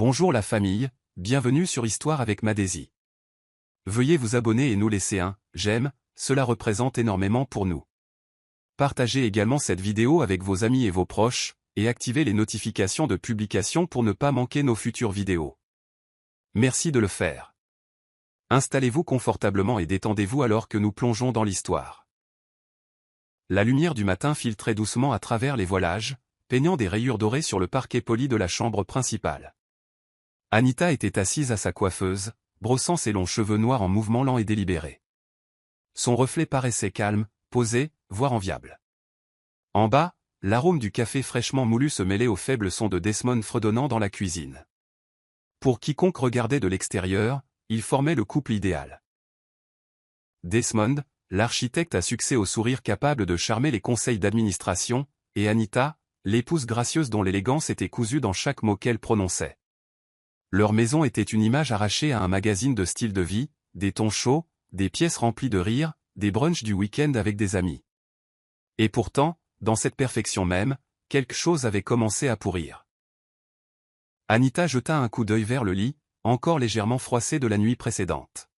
Bonjour la famille, bienvenue sur Histoire avec Madésie. Veuillez vous abonner et nous laisser un j'aime, cela représente énormément pour nous. Partagez également cette vidéo avec vos amis et vos proches, et activez les notifications de publication pour ne pas manquer nos futures vidéos. Merci de le faire. Installez-vous confortablement et détendez-vous alors que nous plongeons dans l'histoire. La lumière du matin filtrait doucement à travers les voilages, peignant des rayures dorées sur le parquet poli de la chambre principale. Anita était assise à sa coiffeuse, brossant ses longs cheveux noirs en mouvement lent et délibéré. Son reflet paraissait calme, posé, voire enviable. En bas, l'arôme du café fraîchement moulu se mêlait au faible son de Desmond fredonnant dans la cuisine. Pour quiconque regardait de l'extérieur, il formait le couple idéal. Desmond, l'architecte à succès au sourire capable de charmer les conseils d'administration, et Anita, l'épouse gracieuse dont l'élégance était cousue dans chaque mot qu'elle prononçait. Leur maison était une image arrachée à un magazine de style de vie, des tons chauds, des pièces remplies de rire, des brunchs du week-end avec des amis. Et pourtant, dans cette perfection même, quelque chose avait commencé à pourrir. Anita jeta un coup d'œil vers le lit, encore légèrement froissé de la nuit précédente.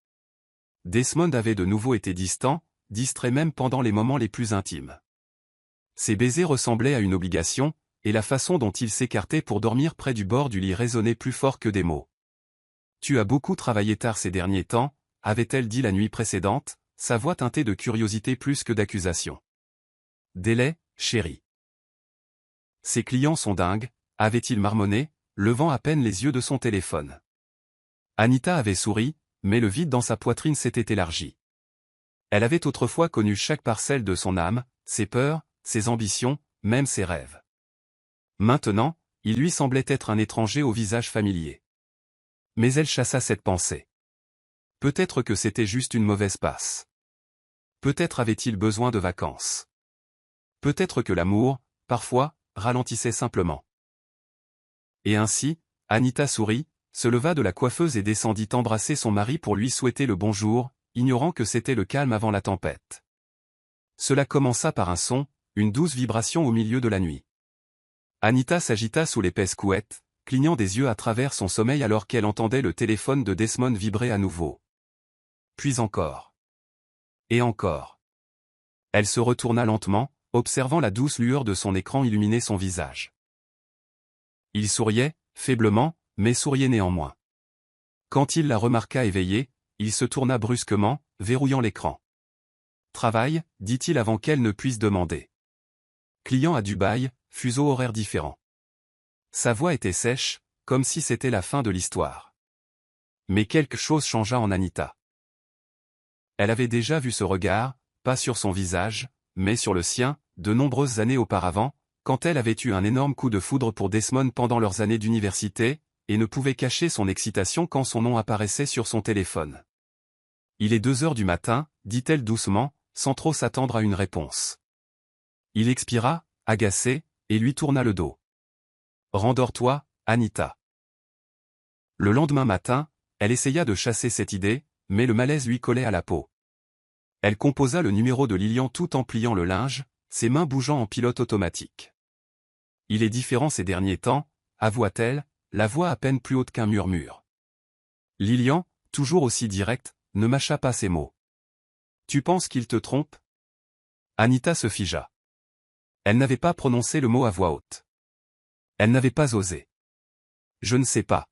Desmond avait de nouveau été distant, distrait même pendant les moments les plus intimes. Ses baisers ressemblaient à une obligation, et la façon dont il s'écartait pour dormir près du bord du lit résonnait plus fort que des mots. « Tu as beaucoup travaillé tard ces derniers temps », avait-elle dit la nuit précédente, sa voix teintée de curiosité plus que d'accusation. « Délai, chérie. Ses clients sont dingues, avait-il marmonné, levant à peine les yeux de son téléphone. Anita avait souri, mais le vide dans sa poitrine s'était élargi. Elle avait autrefois connu chaque parcelle de son âme, ses peurs, ses ambitions, même ses rêves. Maintenant, il lui semblait être un étranger au visage familier. Mais elle chassa cette pensée. Peut-être que c'était juste une mauvaise passe. Peut-être avait-il besoin de vacances. Peut-être que l'amour, parfois, ralentissait simplement. Et ainsi, Anita sourit, se leva de la coiffeuse et descendit embrasser son mari pour lui souhaiter le bonjour, ignorant que c'était le calme avant la tempête. Cela commença par un son, une douce vibration au milieu de la nuit. Anita s'agita sous l'épaisse couette, clignant des yeux à travers son sommeil alors qu'elle entendait le téléphone de Desmond vibrer à nouveau. Puis encore. Et encore. Elle se retourna lentement, observant la douce lueur de son écran illuminer son visage. Il souriait, faiblement, mais souriait néanmoins. Quand il la remarqua éveillée, il se tourna brusquement, verrouillant l'écran. « Travail » dit-il avant qu'elle ne puisse demander. « Client à Dubaï, fuseau horaire différent. » Sa voix était sèche, comme si c'était la fin de l'histoire. Mais quelque chose changea en Anita. Elle avait déjà vu ce regard, pas sur son visage, mais sur le sien, de nombreuses années auparavant, quand elle avait eu un énorme coup de foudre pour Desmond pendant leurs années d'université, et ne pouvait cacher son excitation quand son nom apparaissait sur son téléphone. « Il est 2 heures du matin », dit-elle doucement, sans trop s'attendre à une réponse. Il expira, agacé, et lui tourna le dos. « Rendors-toi, Anita. » Le lendemain matin, elle essaya de chasser cette idée, mais le malaise lui collait à la peau. Elle composa le numéro de Lilian tout en pliant le linge, ses mains bougeant en pilote automatique. « Il est différent ces derniers temps », avoua-t-elle, la voix à peine plus haute qu'un murmure. Lilian, toujours aussi direct, ne mâcha pas ses mots. « Tu penses qu'il te trompe ?» Anita se figea. Elle n'avait pas prononcé le mot à voix haute. Elle n'avait pas osé. « Je ne sais pas. »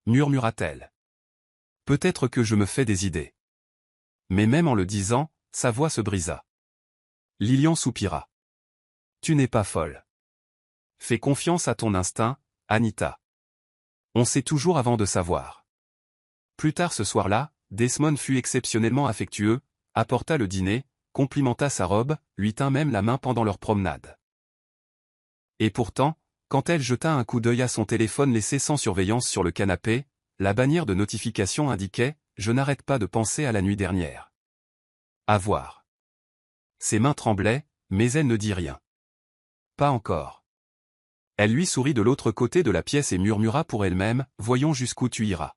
murmura-t-elle. « Peut-être que je me fais des idées. » Mais même en le disant, sa voix se brisa. Lilian soupira. « Tu n'es pas folle. Fais confiance à ton instinct, Anita. On sait toujours avant de savoir. » Plus tard ce soir-là, Desmond fut exceptionnellement affectueux, apporta le dîner, complimenta sa robe, lui tint même la main pendant leur promenade. Et pourtant, quand elle jeta un coup d'œil à son téléphone laissé sans surveillance sur le canapé, la bannière de notification indiquait « Je n'arrête pas de penser à la nuit dernière. » À voir. Ses mains tremblaient, mais elle ne dit rien. Pas encore. Elle lui sourit de l'autre côté de la pièce et murmura pour elle-même « Voyons jusqu'où tu iras. »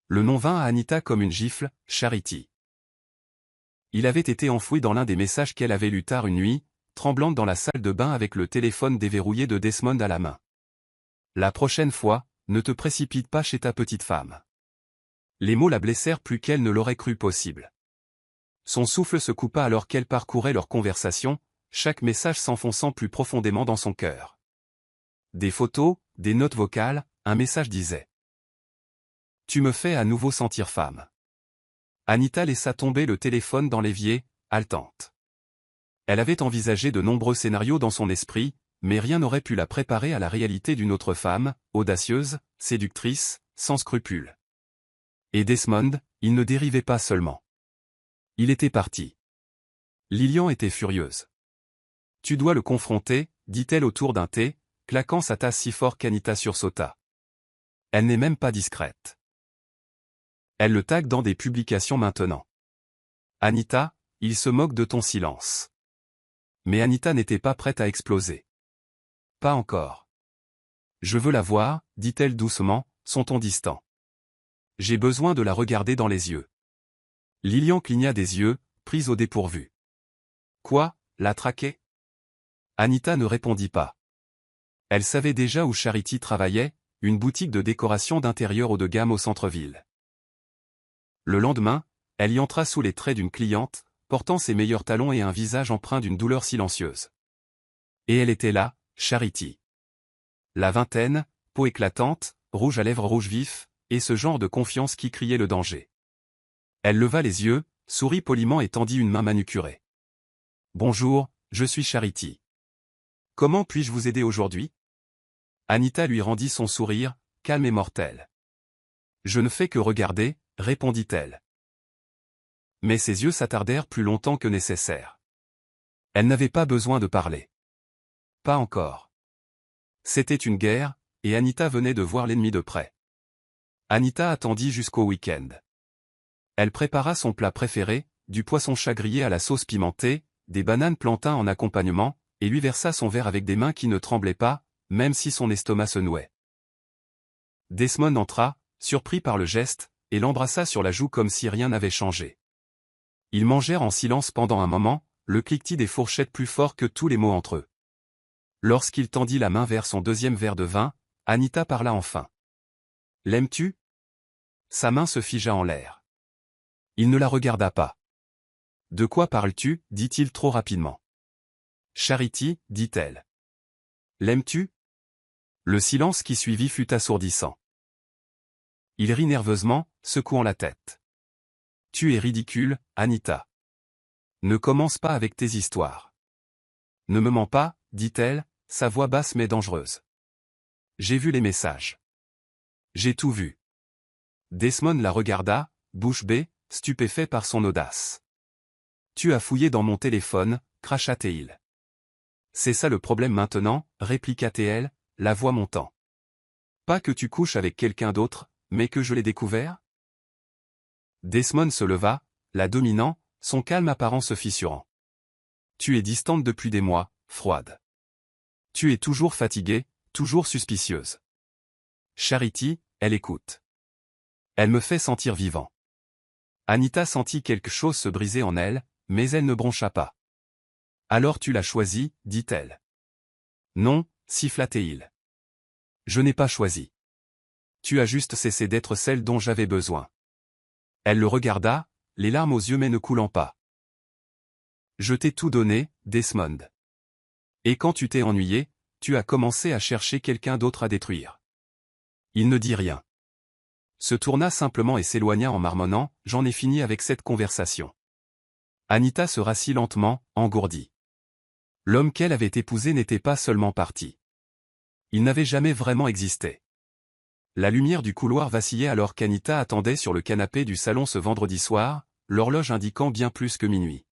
Le nom vint à Anita comme une gifle, « Charity ». Il avait été enfoui dans l'un des messages qu'elle avait lus tard une nuit, tremblante dans la salle de bain avec le téléphone déverrouillé de Desmond à la main. La prochaine fois, ne te précipite pas chez ta petite femme. Les mots la blessèrent plus qu'elle ne l'aurait cru possible. Son souffle se coupa alors qu'elle parcourait leur conversation, chaque message s'enfonçant plus profondément dans son cœur. Des photos, des notes vocales, un message disait. Tu me fais à nouveau sentir femme. Anita laissa tomber le téléphone dans l'évier, haletante. Elle avait envisagé de nombreux scénarios dans son esprit, mais rien n'aurait pu la préparer à la réalité d'une autre femme, audacieuse, séductrice, sans scrupules. Et Desmond, il ne dérivait pas seulement. Il était parti. Lilian était furieuse. Tu dois le confronter, dit-elle autour d'un thé, claquant sa tasse si fort qu'Anita sursauta. Elle n'est même pas discrète. Elle le tague dans des publications maintenant. Anita, il se moque de ton silence. Mais Anita n'était pas prête à exploser. Pas encore. Je veux la voir, dit-elle doucement, son ton distant. J'ai besoin de la regarder dans les yeux. Lilian cligna des yeux, prise au dépourvu. Quoi, la traquer? Anita ne répondit pas. Elle savait déjà où Charity travaillait, une boutique de décoration d'intérieur haut de gamme au centre-ville. Le lendemain, elle y entra sous les traits d'une cliente, portant ses meilleurs talons et un visage empreint d'une douleur silencieuse. Et elle était là, Charity. La vingtaine, peau éclatante, rouge à lèvres rouge vif, et ce genre de confiance qui criait le danger. Elle leva les yeux, sourit poliment et tendit une main manucurée. Bonjour, je suis Charity. Comment puis-je vous aider aujourd'hui? Anita lui rendit son sourire, calme et mortel. Je ne fais que regarder, répondit-elle. Mais ses yeux s'attardèrent plus longtemps que nécessaire. Elle n'avait pas besoin de parler. Pas encore. C'était une guerre, et Anita venait de voir l'ennemi de près. Anita attendit jusqu'au week-end. Elle prépara son plat préféré, du poisson-chat grillé à la sauce pimentée, des bananes plantains en accompagnement, et lui versa son verre avec des mains qui ne tremblaient pas, même si son estomac se nouait. Desmond entra, surpris par le geste, et l'embrassa sur la joue comme si rien n'avait changé. Ils mangèrent en silence pendant un moment, le cliquetis des fourchettes plus fort que tous les mots entre eux. Lorsqu'il tendit la main vers son deuxième verre de vin, Anita parla enfin. « L'aimes-tu » Sa main se figea en l'air. Il ne la regarda pas. « De quoi parles-tu » dit-il trop rapidement. « Charity » dit-elle. « L'aimes-tu » Le silence qui suivit fut assourdissant. Il rit nerveusement, secouant la tête. « Tu es ridicule, Anita. Ne commence pas avec tes histoires. » « Ne me mens pas, dit-elle, sa voix basse mais dangereuse. J'ai vu les messages. J'ai tout vu. Desmond la regarda, bouche bée, stupéfait par son audace. Tu as fouillé dans mon téléphone, cracha-t-il. C'est ça le problème maintenant, répliqua-t-elle, la voix montant. Pas que tu couches avec quelqu'un d'autre, mais que je l'ai découvert? Desmond se leva, la dominant, son calme apparent se fissurant. Tu es distante depuis des mois, froide. Tu es toujours fatiguée, toujours suspicieuse. Charity, elle écoute. Elle me fait sentir vivant. Anita sentit quelque chose se briser en elle, mais elle ne broncha pas. Alors tu l'as choisi, dit-elle. Non, siffla-t-il. Je n'ai pas choisi. Tu as juste cessé d'être celle dont j'avais besoin. Elle le regarda, les larmes aux yeux mais ne coulant pas. Je t'ai tout donné, Desmond. Et quand tu t'es ennuyé, tu as commencé à chercher quelqu'un d'autre à détruire. Il ne dit rien. Se tourna simplement et s'éloigna en marmonnant, j'en ai fini avec cette conversation. Anita se rassit lentement, engourdie. L'homme qu'elle avait épousé n'était pas seulement parti. Il n'avait jamais vraiment existé. La lumière du couloir vacillait alors qu'Anita attendait sur le canapé du salon ce vendredi soir, l'horloge indiquant bien plus que minuit.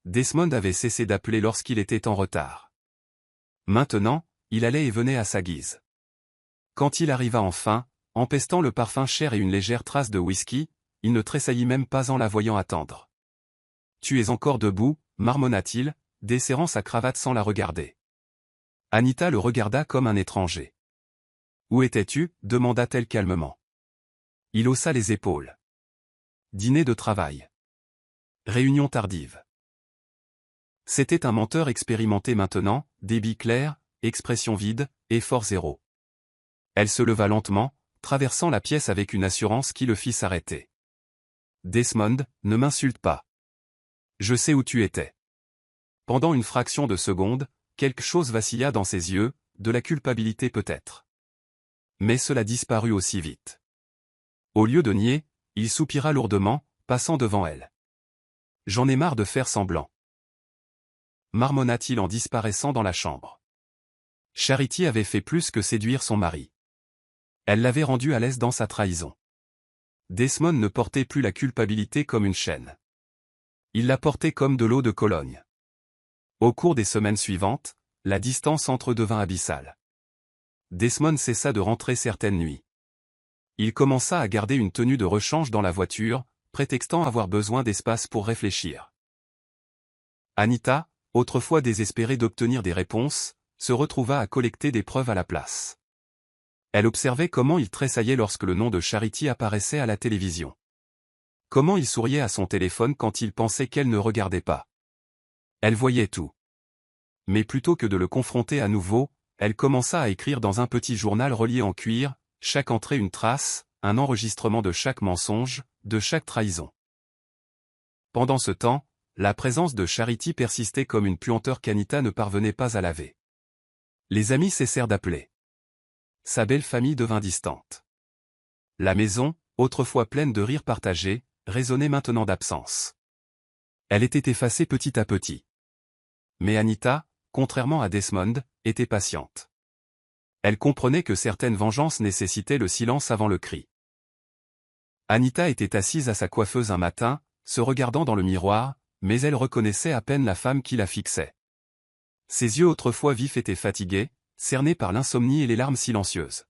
Desmond avait cessé d'appeler lorsqu'il était en retard. Maintenant, il allait et venait à sa guise. Quand il arriva enfin, empestant le parfum cher et une légère trace de whisky, il ne tressaillit même pas en la voyant attendre. « Tu es encore debout » marmonna-t-il, desserrant sa cravate sans la regarder. Anita le regarda comme un étranger. « Où étais-tu » demanda-t-elle calmement. Il haussa les épaules. Dîner de travail. Réunion tardive. C'était un menteur expérimenté maintenant, débit clair, expression vide, effort zéro. Elle se leva lentement, traversant la pièce avec une assurance qui le fit s'arrêter. Desmond, ne m'insulte pas. Je sais où tu étais. Pendant une fraction de seconde, quelque chose vacilla dans ses yeux, de la culpabilité peut-être. Mais cela disparut aussi vite. Au lieu de nier, il soupira lourdement, passant devant elle. J'en ai marre de faire semblant. Marmonna-t-il en disparaissant dans la chambre. Charity avait fait plus que séduire son mari. Elle l'avait rendu à l'aise dans sa trahison. Desmond ne portait plus la culpabilité comme une chaîne. Il la portait comme de l'eau de Cologne. Au cours des semaines suivantes, la distance entre eux devint abyssale. Desmond cessa de rentrer certaines nuits. Il commença à garder une tenue de rechange dans la voiture, prétextant avoir besoin d'espace pour réfléchir. Anita, autrefois désespérée d'obtenir des réponses, se retrouva à collecter des preuves à la place. Elle observait comment il tressaillait lorsque le nom de Charity apparaissait à la télévision. Comment il souriait à son téléphone quand il pensait qu'elle ne regardait pas. Elle voyait tout. Mais plutôt que de le confronter à nouveau, elle commença à écrire dans un petit journal relié en cuir, chaque entrée une trace, un enregistrement de chaque mensonge, de chaque trahison. Pendant ce temps, la présence de Charity persistait comme une puanteur qu'Anita ne parvenait pas à laver. Les amis cessèrent d'appeler. Sa belle famille devint distante. La maison, autrefois pleine de rires partagés, résonnait maintenant d'absence. Elle était effacée petit à petit. Mais Anita, contrairement à Desmond, était patiente. Elle comprenait que certaines vengeances nécessitaient le silence avant le cri. Anita était assise à sa coiffeuse un matin, se regardant dans le miroir, mais elle reconnaissait à peine la femme qui la fixait. Ses yeux autrefois vifs étaient fatigués, cernés par l'insomnie et les larmes silencieuses.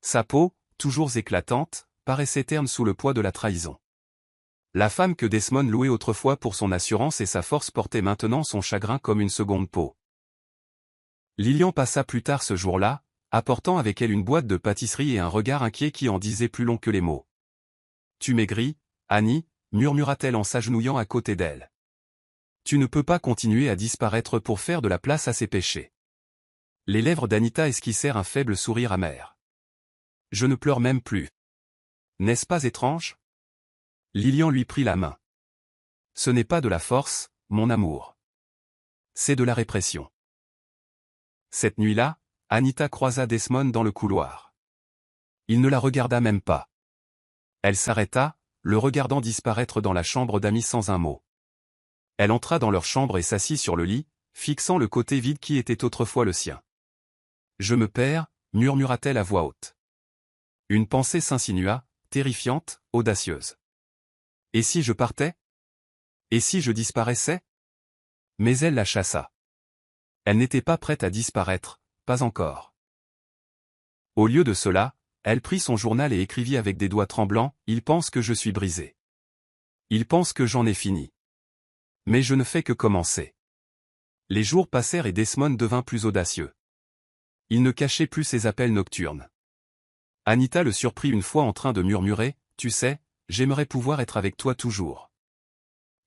Sa peau, toujours éclatante, paraissait terne sous le poids de la trahison. La femme que Desmond louait autrefois pour son assurance et sa force portait maintenant son chagrin comme une seconde peau. Lilian passa plus tard ce jour-là, apportant avec elle une boîte de pâtisserie et un regard inquiet qui en disait plus long que les mots. « Tu maigris, Annie » murmura-t-elle en s'agenouillant à côté d'elle. « Tu ne peux pas continuer à disparaître pour faire de la place à ces péchés. » Les lèvres d'Anita esquissèrent un faible sourire amer. « Je ne pleure même plus. N'est-ce pas étrange ?» Lilian lui prit la main. « Ce n'est pas de la force, mon amour. C'est de la répression. » Cette nuit-là, Anita croisa Desmond dans le couloir. Il ne la regarda même pas. Elle s'arrêta, le regardant disparaître dans la chambre d'amis sans un mot. Elle entra dans leur chambre et s'assit sur le lit, fixant le côté vide qui était autrefois le sien. « Je me perds » murmura-t-elle à voix haute. Une pensée s'insinua, terrifiante, audacieuse. « Et si je partais ? Et si je disparaissais ?» Mais elle la chassa. Elle n'était pas prête à disparaître, pas encore. Au lieu de cela, elle prit son journal et écrivit avec des doigts tremblants, « Il pense que je suis brisé. Il pense que j'en ai fini. Mais je ne fais que commencer. » Les jours passèrent et Desmond devint plus audacieux. Il ne cachait plus ses appels nocturnes. Anita le surprit une fois en train de murmurer, « Tu sais, j'aimerais pouvoir être avec toi toujours. »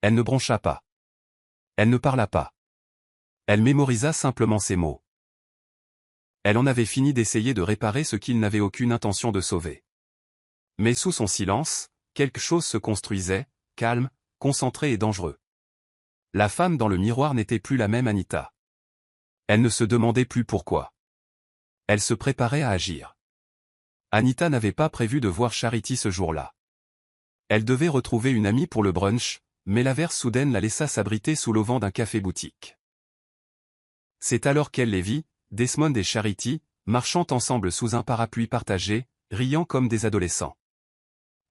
Elle ne broncha pas. Elle ne parla pas. Elle mémorisa simplement ces mots. Elle en avait fini d'essayer de réparer ce qu'il n'avait aucune intention de sauver. Mais sous son silence, quelque chose se construisait, calme, concentré et dangereux. La femme dans le miroir n'était plus la même Anita. Elle ne se demandait plus pourquoi. Elle se préparait à agir. Anita n'avait pas prévu de voir Charity ce jour-là. Elle devait retrouver une amie pour le brunch, mais l'averse soudaine la laissa s'abriter sous l'auvent d'un café-boutique. C'est alors qu'elle les vit, Desmond et Charity, marchant ensemble sous un parapluie partagé, riant comme des adolescents.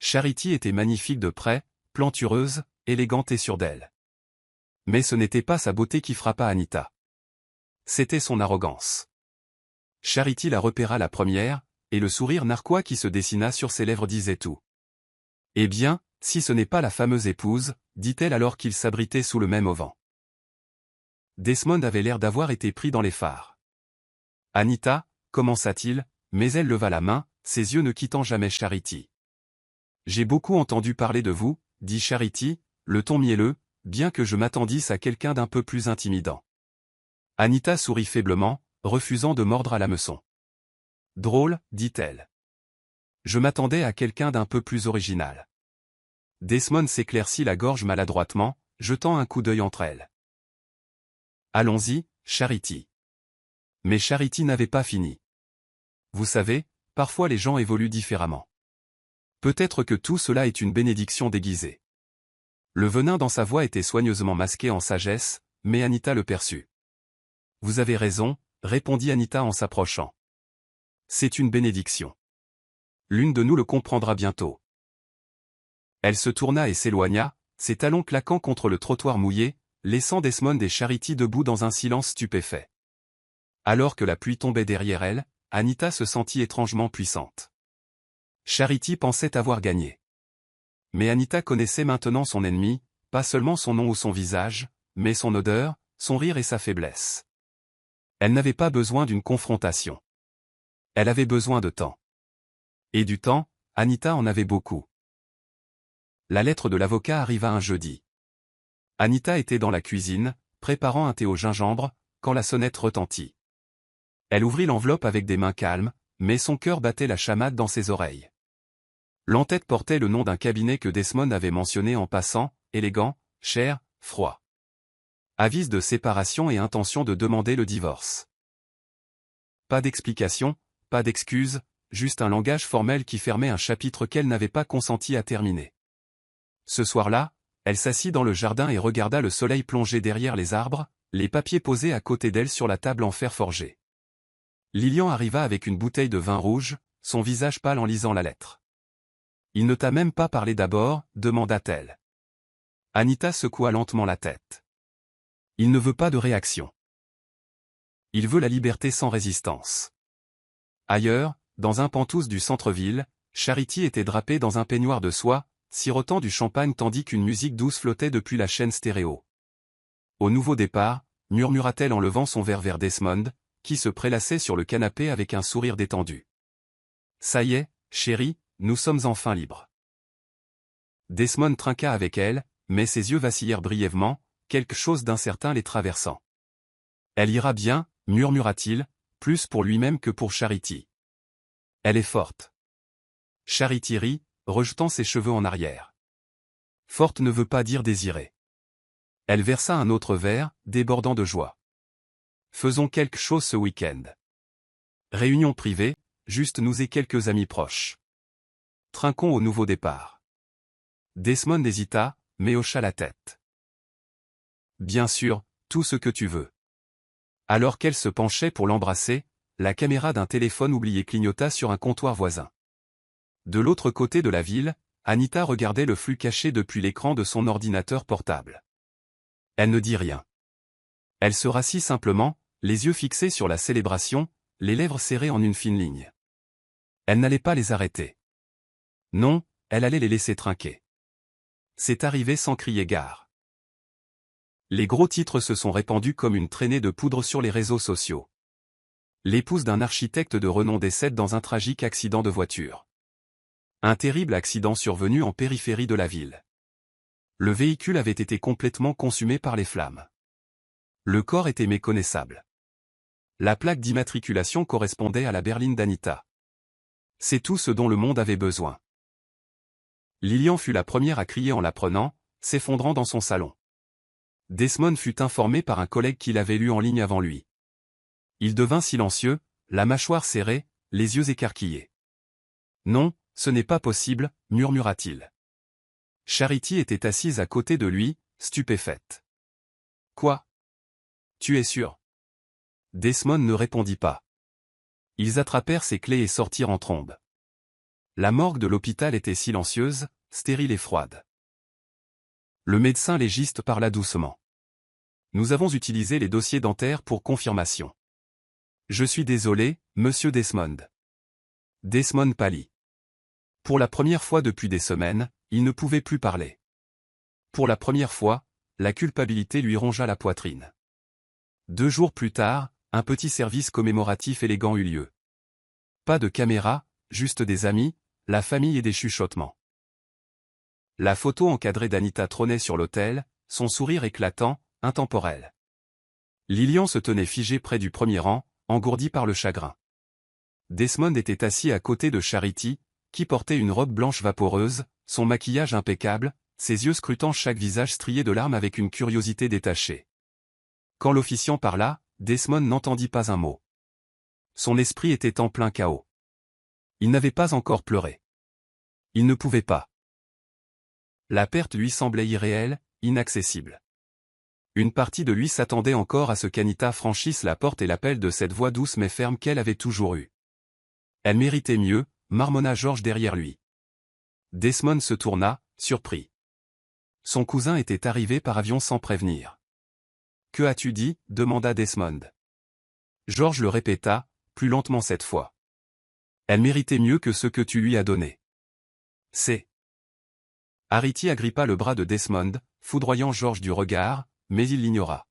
Charity était magnifique de près, plantureuse, élégante et sûre d'elle. Mais ce n'était pas sa beauté qui frappa Anita. C'était son arrogance. Charity la repéra la première, et le sourire narquois qui se dessina sur ses lèvres disait tout. « Eh bien, si ce n'est pas la fameuse épouse, » dit-elle alors qu'ils s'abritaient sous le même auvent. Desmond avait l'air d'avoir été pris dans les phares. « Anita » commença-t-il, mais elle leva la main, ses yeux ne quittant jamais Charity. « J'ai beaucoup entendu parler de vous, » dit Charity, le ton mielleux, bien que je m'attendisse à quelqu'un d'un peu plus intimidant. Anita sourit faiblement, refusant de mordre à l'hameçon. Drôle, dit-elle. Je m'attendais à quelqu'un d'un peu plus original. Desmond s'éclaircit la gorge maladroitement, jetant un coup d'œil entre elles. Allons-y, Charity. Mais Charity n'avait pas fini. Vous savez, parfois les gens évoluent différemment. Peut-être que tout cela est une bénédiction déguisée. Le venin dans sa voix était soigneusement masqué en sagesse, mais Anita le perçut. Vous avez raison, répondit Anita en s'approchant. C'est une bénédiction. L'une de nous le comprendra bientôt. Elle se tourna et s'éloigna, ses talons claquant contre le trottoir mouillé, laissant Desmond et Charity debout dans un silence stupéfait. Alors que la pluie tombait derrière elle, Anita se sentit étrangement puissante. Charity pensait avoir gagné. Mais Anita connaissait maintenant son ennemi, pas seulement son nom ou son visage, mais son odeur, son rire et sa faiblesse. Elle n'avait pas besoin d'une confrontation. Elle avait besoin de temps. Et du temps, Anita en avait beaucoup. La lettre de l'avocat arriva un jeudi. Anita était dans la cuisine, préparant un thé au gingembre, quand la sonnette retentit. Elle ouvrit l'enveloppe avec des mains calmes, mais son cœur battait la chamade dans ses oreilles. L'entête portait le nom d'un cabinet que Desmond avait mentionné en passant, élégant, cher, froid. Avis de séparation et intention de demander le divorce. Pas d'explication, pas d'excuse, juste un langage formel qui fermait un chapitre qu'elle n'avait pas consenti à terminer. Ce soir-là, elle s'assit dans le jardin et regarda le soleil plonger derrière les arbres, les papiers posés à côté d'elle sur la table en fer forgé. Lilian arriva avec une bouteille de vin rouge, son visage pâle en lisant la lettre. « Il ne t'a même pas parlé d'abord » demanda-t-elle. Anita secoua lentement la tête. « Il ne veut pas de réaction. Il veut la liberté sans résistance. » Ailleurs, dans un penthouse du centre-ville, Charity était drapée dans un peignoir de soie, sirotant du champagne tandis qu'une musique douce flottait depuis la chaîne stéréo. « Au nouveau départ » murmura-t-elle en levant son verre vers Desmond, qui se prélassait sur le canapé avec un sourire détendu. « Ça y est, chérie, nous sommes enfin libres. » Desmond trinqua avec elle, mais ses yeux vacillèrent brièvement, quelque chose d'incertain les traversant. « Elle ira bien, murmura-t-il, plus pour lui-même que pour Charity. Elle est forte. » Charity rit, rejetant ses cheveux en arrière. Forte ne veut pas dire désirée. Elle versa un autre verre, débordant de joie. Faisons quelque chose ce week-end. Réunion privée, juste nous et quelques amis proches. Trinquons au nouveau départ. Desmond hésita, mais hocha la tête. Bien sûr, tout ce que tu veux. Alors qu'elle se penchait pour l'embrasser, la caméra d'un téléphone oublié clignota sur un comptoir voisin. De l'autre côté de la ville, Anita regardait le flux caché depuis l'écran de son ordinateur portable. Elle ne dit rien. Elle se rassit simplement, les yeux fixés sur la célébration, les lèvres serrées en une fine ligne. Elle n'allait pas les arrêter. Non, elle allait les laisser trinquer. C'est arrivé sans crier gare. Les gros titres se sont répandus comme une traînée de poudre sur les réseaux sociaux. L'épouse d'un architecte de renom décède dans un tragique accident de voiture. Un terrible accident survenu en périphérie de la ville. Le véhicule avait été complètement consumé par les flammes. Le corps était méconnaissable. La plaque d'immatriculation correspondait à la berline d'Anita. C'est tout ce dont le monde avait besoin. Lilian fut la première à crier en l'apprenant, s'effondrant dans son salon. Desmond fut informé par un collègue qui l'avait lu en ligne avant lui. Il devint silencieux, la mâchoire serrée, les yeux écarquillés. « Non, ce n'est pas possible » murmura-t-il. Charity était assise à côté de lui, stupéfaite. « Quoi ? Tu es sûr ?» Desmond ne répondit pas. Ils attrapèrent ses clés et sortirent en trombe. La morgue de l'hôpital était silencieuse, stérile et froide. Le médecin légiste parla doucement. « Nous avons utilisé les dossiers dentaires pour confirmation. Je suis désolé, monsieur Desmond. » Desmond pâlit. Pour la première fois depuis des semaines, il ne pouvait plus parler. Pour la première fois, la culpabilité lui rongea la poitrine. 2 jours plus tard, un petit service commémoratif élégant eut lieu. Pas de caméra, juste des amis, la famille et des chuchotements. La photo encadrée d'Anita trônait sur l'autel, son sourire éclatant, intemporel. Lilian se tenait figée près du premier rang, engourdie par le chagrin. Desmond était assis à côté de Charity, qui portait une robe blanche vaporeuse, son maquillage impeccable, ses yeux scrutant chaque visage strié de larmes avec une curiosité détachée. Quand l'officiant parla, Desmond n'entendit pas un mot. Son esprit était en plein chaos. Il n'avait pas encore pleuré. Il ne pouvait pas. La perte lui semblait irréelle, inaccessible. Une partie de lui s'attendait encore à ce qu'Anita franchisse la porte et l'appel de cette voix douce mais ferme qu'elle avait toujours eue. Elle méritait mieux, marmonna George derrière lui. Desmond se tourna, surpris. Son cousin était arrivé par avion sans prévenir. « Que as-tu dit » demanda Desmond. George le répéta, plus lentement cette fois. Elle méritait mieux que ce que tu lui as donné. C'est. Charity agrippa le bras de Desmond, foudroyant George du regard, mais il l'ignora.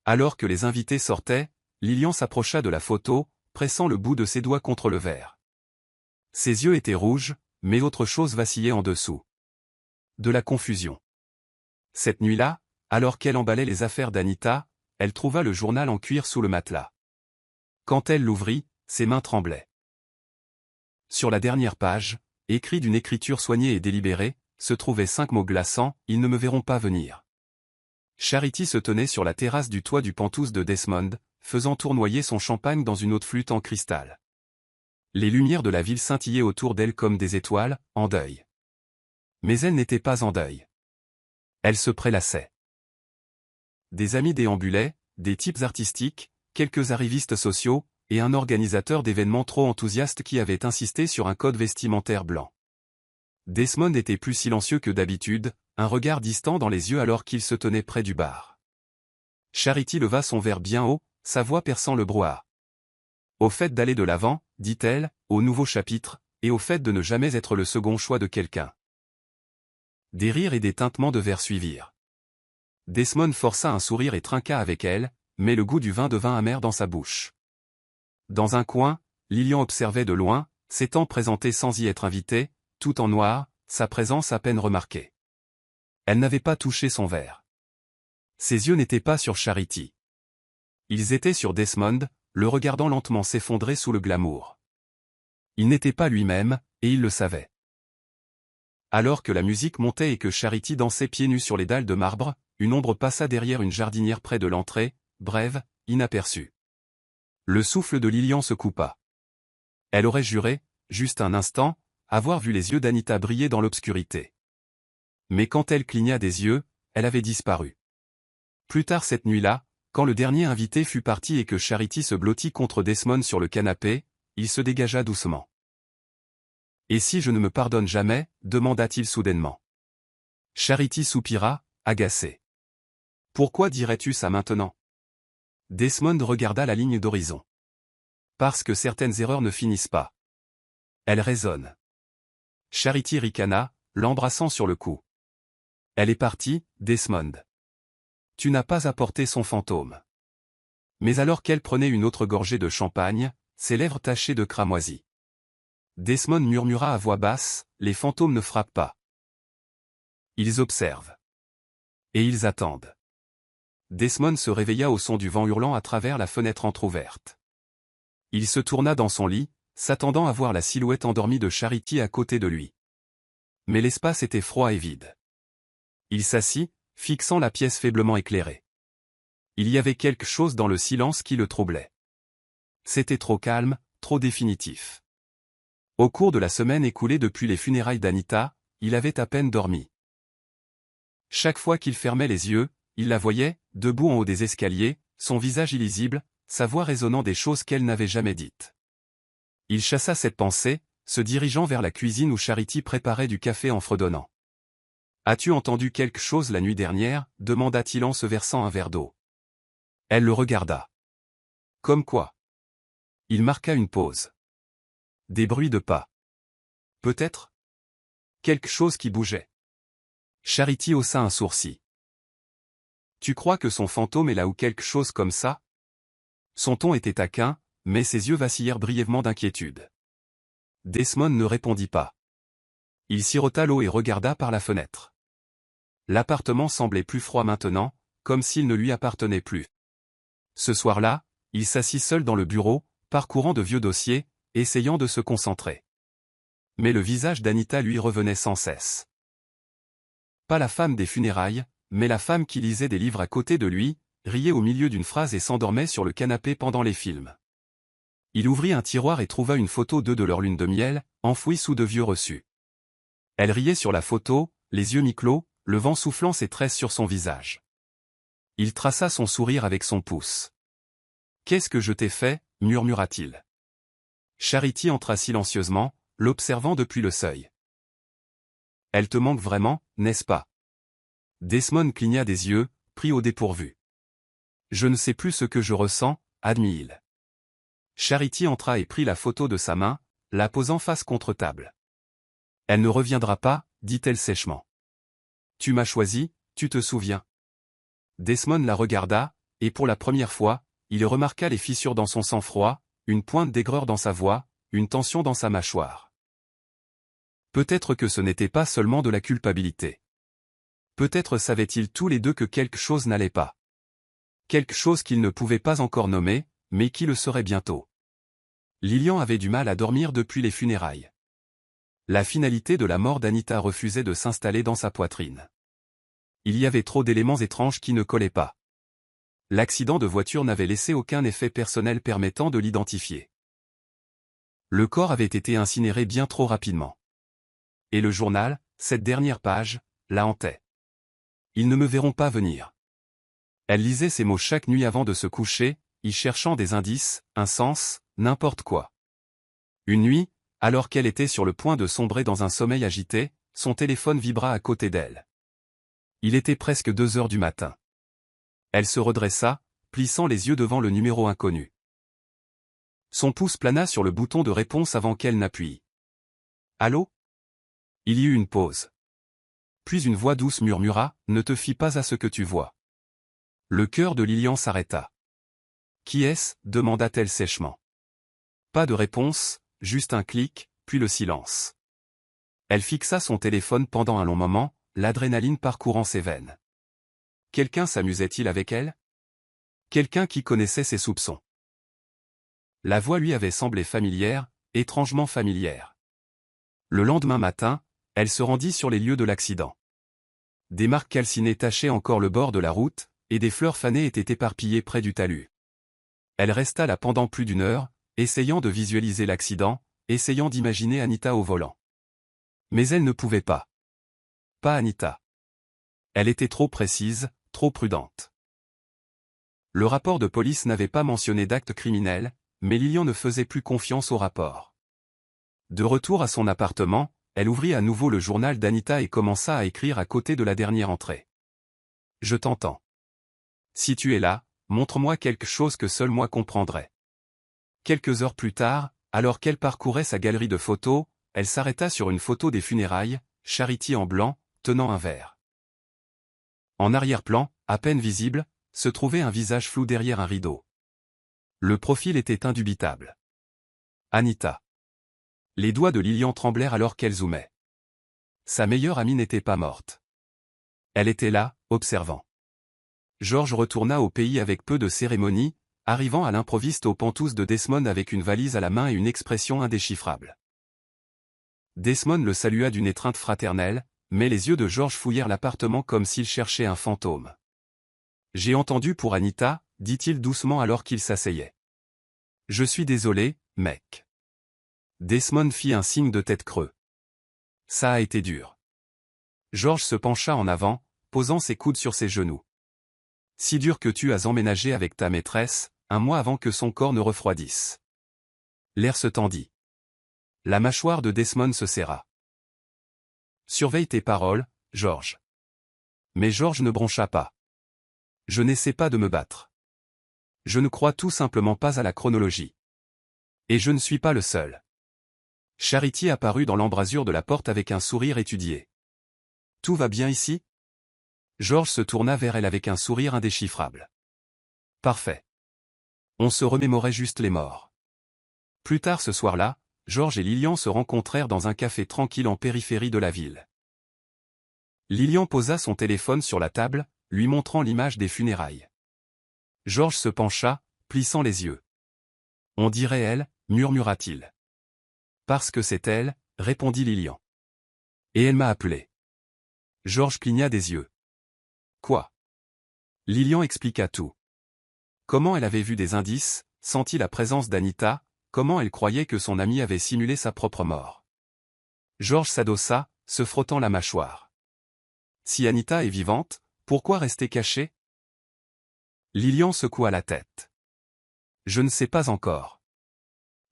Alors que les invités sortaient, Lillian s'approcha de la photo, pressant le bout de ses doigts contre le verre. Ses yeux étaient rouges, mais autre chose vacillait en dessous. De la confusion. Cette nuit-là, alors qu'elle emballait les affaires d'Anita, elle trouva le journal en cuir sous le matelas. Quand elle l'ouvrit, ses mains tremblaient. Sur la dernière page, écrit d'une écriture soignée et délibérée, se trouvaient 5 mots glaçants, « Ils ne me verront pas venir ». Charity se tenait sur la terrasse du toit du Penthouse de Desmond, faisant tournoyer son champagne dans une haute flûte en cristal. Les lumières de la ville scintillaient autour d'elle comme des étoiles, en deuil. Mais elle n'était pas en deuil. Elle se prélassait. Des amis déambulaient, des types artistiques, quelques arrivistes sociaux, et un organisateur d'événements trop enthousiaste qui avait insisté sur un code vestimentaire blanc. Desmond était plus silencieux que d'habitude, un regard distant dans les yeux alors qu'il se tenait près du bar. Charity leva son verre bien haut, sa voix perçant le brouhaha. Au fait d'aller de l'avant, dit-elle, au nouveau chapitre, et au fait de ne jamais être le second choix de quelqu'un. Des rires et des tintements de verre suivirent. Desmond força un sourire et trinqua avec elle, mais le goût du vin devint amer dans sa bouche. Dans un coin, Lillian observait de loin, s'étant présentée sans y être invitée, tout en noir, sa présence à peine remarquée. Elle n'avait pas touché son verre. Ses yeux n'étaient pas sur Charity. Ils étaient sur Desmond, le regardant lentement s'effondrer sous le glamour. Il n'était pas lui-même, et il le savait. Alors que la musique montait et que Charity dansait pieds nus sur les dalles de marbre, une ombre passa derrière une jardinière près de l'entrée, brève, inaperçue. Le souffle de Lillian se coupa. Elle aurait juré, juste un instant, avoir vu les yeux d'Anita briller dans l'obscurité. Mais quand elle cligna des yeux, elle avait disparu. Plus tard cette nuit-là, quand le dernier invité fut parti et que Charity se blottit contre Desmond sur le canapé, il se dégagea doucement. « Et si je ne me pardonne jamais » demanda-t-il soudainement. Charity soupira, agacée. « Pourquoi dirais-tu ça maintenant » Desmond regarda la ligne d'horizon. « Parce que certaines erreurs ne finissent pas. Elles résonnent. » Charity ricana, l'embrassant sur le cou. « Elle est partie, Desmond. Tu n'as pas apporté son fantôme. » Mais alors qu'elle prenait une autre gorgée de champagne, ses lèvres tachées de cramoisi. Desmond murmura à voix basse, « Les fantômes ne frappent pas. Ils observent. Et ils attendent. » Desmond se réveilla au son du vent hurlant à travers la fenêtre entr'ouverte. Il se tourna dans son lit, s'attendant à voir la silhouette endormie de Charity à côté de lui. Mais l'espace était froid et vide. Il s'assit, fixant la pièce faiblement éclairée. Il y avait quelque chose dans le silence qui le troublait. C'était trop calme, trop définitif. Au cours de la semaine écoulée depuis les funérailles d'Anita, il avait à peine dormi. Chaque fois qu'il fermait les yeux, il la voyait, debout en haut des escaliers, son visage illisible, sa voix résonnant des choses qu'elle n'avait jamais dites. Il chassa cette pensée, se dirigeant vers la cuisine où Charity préparait du café en fredonnant. « As-tu entendu quelque chose la nuit dernière » demanda-t-il en se versant un verre d'eau. Elle le regarda. « Comme quoi ?» Il marqua une pause. Des bruits de pas. Peut-être ? Quelque chose qui bougeait. Charity haussa un sourcil. Tu crois que son fantôme est là ou quelque chose comme ça ? Son ton était taquin, mais ses yeux vacillèrent brièvement d'inquiétude. Desmond ne répondit pas. Il sirota l'eau et regarda par la fenêtre. L'appartement semblait plus froid maintenant, comme s'il ne lui appartenait plus. Ce soir-là, il s'assit seul dans le bureau, parcourant de vieux dossiers, essayant de se concentrer. Mais le visage d'Anita lui revenait sans cesse. Pas la femme des funérailles, mais la femme qui lisait des livres à côté de lui, riait au milieu d'une phrase et s'endormait sur le canapé pendant les films. Il ouvrit un tiroir et trouva une photo d'eux de leur lune de miel, enfouie sous de vieux reçus. Elle riait sur la photo, les yeux mi-clos, le vent soufflant ses tresses sur son visage. Il traça son sourire avec son pouce. « Qu'est-ce que je t'ai fait » murmura-t-il. Charity entra silencieusement, l'observant depuis le seuil. « Elle te manque vraiment, n'est-ce pas » Desmond cligna des yeux, pris au dépourvu. « Je ne sais plus ce que je ressens, » admit-il. Charity entra et prit la photo de sa main, la posant face contre table. « Elle ne reviendra pas, dit-elle sèchement. « Tu m'as choisi, tu te souviens ?» Desmond la regarda, et pour la première fois, il remarqua les fissures dans son sang-froid, une pointe d'aigreur dans sa voix, une tension dans sa mâchoire. Peut-être que ce n'était pas seulement de la culpabilité. Peut-être savaient-ils tous les deux que quelque chose n'allait pas. Quelque chose qu'ils ne pouvaient pas encore nommer, mais qui le serait bientôt. Lillian avait du mal à dormir depuis les funérailles. La finalité de la mort d'Anita refusait de s'installer dans sa poitrine. Il y avait trop d'éléments étranges qui ne collaient pas. L'accident de voiture n'avait laissé aucun effet personnel permettant de l'identifier. Le corps avait été incinéré bien trop rapidement. Et le journal, cette dernière page, la hantait. Ils ne me verront pas venir. Elle lisait ces mots chaque nuit avant de se coucher, y cherchant des indices, un sens, n'importe quoi. Une nuit, alors qu'elle était sur le point de sombrer dans un sommeil agité, son téléphone vibra à côté d'elle. Il était presque 2 heures du matin. Elle se redressa, plissant les yeux devant le numéro inconnu. Son pouce plana sur le bouton de réponse avant qu'elle n'appuie. « Allô ?» Il y eut une pause. Puis une voix douce murmura, « Ne te fie pas à ce que tu vois. » Le cœur de Lillian s'arrêta. « Qui est-ce » demanda-t-elle sèchement. Pas de réponse, juste un clic, puis le silence. Elle fixa son téléphone pendant un long moment, l'adrénaline parcourant ses veines. Quelqu'un s'amusait-il avec elle? Quelqu'un qui connaissait ses soupçons. La voix lui avait semblé familière, étrangement familière. Le lendemain matin, elle se rendit sur les lieux de l'accident. Des marques calcinées tachaient encore le bord de la route, et des fleurs fanées étaient éparpillées près du talus. Elle resta là pendant plus d'1 heure, essayant de visualiser l'accident, essayant d'imaginer Anita au volant. Mais elle ne pouvait pas. Pas Anita. Elle était trop précise, trop prudente. Le rapport de police n'avait pas mentionné d'acte criminel, mais Lillian ne faisait plus confiance au rapport. De retour à son appartement, elle ouvrit à nouveau le journal d'Anita et commença à écrire à côté de la dernière entrée. « Je t'entends. Si tu es là, montre-moi quelque chose que seul moi comprendrai. » Quelques heures plus tard, alors qu'elle parcourait sa galerie de photos, elle s'arrêta sur une photo des funérailles, Charity en blanc, tenant un verre. En arrière-plan, à peine visible, se trouvait un visage flou derrière un rideau. Le profil était indubitable. Anita. Les doigts de Lillian tremblèrent alors qu'elle zoomait. Sa meilleure amie n'était pas morte. Elle était là, observant. George retourna au pays avec peu de cérémonie, arrivant à l'improviste aux Penthouse de Desmond avec une valise à la main et une expression indéchiffrable. Desmond le salua d'une étreinte fraternelle, mais les yeux de George fouillèrent l'appartement comme s'il cherchait un fantôme. « J'ai entendu pour Anita, » dit-il doucement alors qu'il s'asseyait. « Je suis désolé, mec. » Desmond fit un signe de tête creux. « Ça a été dur. » George se pencha en avant, posant ses coudes sur ses genoux. « Si dur que tu as emménagé avec ta maîtresse, 1 mois avant que son corps ne refroidisse. » L'air se tendit. La mâchoire de Desmond se serra. « Surveille tes paroles, George. » Mais George ne broncha pas. « Je n'essaie pas de me battre. Je ne crois tout simplement pas à la chronologie. Et je ne suis pas le seul. » Charity apparut dans l'embrasure de la porte avec un sourire étudié. « Tout va bien ici ?» George se tourna vers elle avec un sourire indéchiffrable. « Parfait. On se remémorait juste les morts. » Plus tard ce soir-là, George et Lillian se rencontrèrent dans un café tranquille en périphérie de la ville. Lillian posa son téléphone sur la table, lui montrant l'image des funérailles. George se pencha, plissant les yeux. « On dirait elle » murmura-t-il. Parce que c'est elle, répondit Lilian. Et elle m'a appelé. Georges cligna des yeux. Quoi? Lilian expliqua tout. Comment elle avait vu des indices, senti la présence d'Anita, comment elle croyait que son ami avait simulé sa propre mort. Georges s'adossa, se frottant la mâchoire. Si Anita est vivante, pourquoi rester caché? Lilian secoua la tête. Je ne sais pas encore.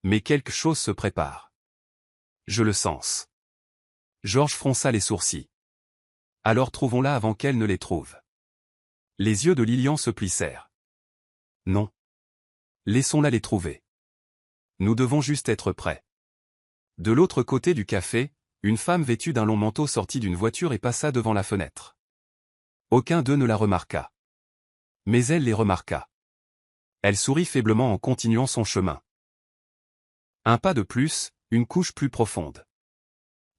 Mais quelque chose se prépare. Je le sens. Georges fronça les sourcils. Alors trouvons-la avant qu'elle ne les trouve. Les yeux de Lilian se plissèrent. Non. Laissons-la les trouver. Nous devons juste être prêts. De l'autre côté du café, une femme vêtue d'un long manteau sortit d'une voiture et passa devant la fenêtre. Aucun d'eux ne la remarqua. Mais elle les remarqua. Elle sourit faiblement en continuant son chemin. Un pas de plus, une couche plus profonde.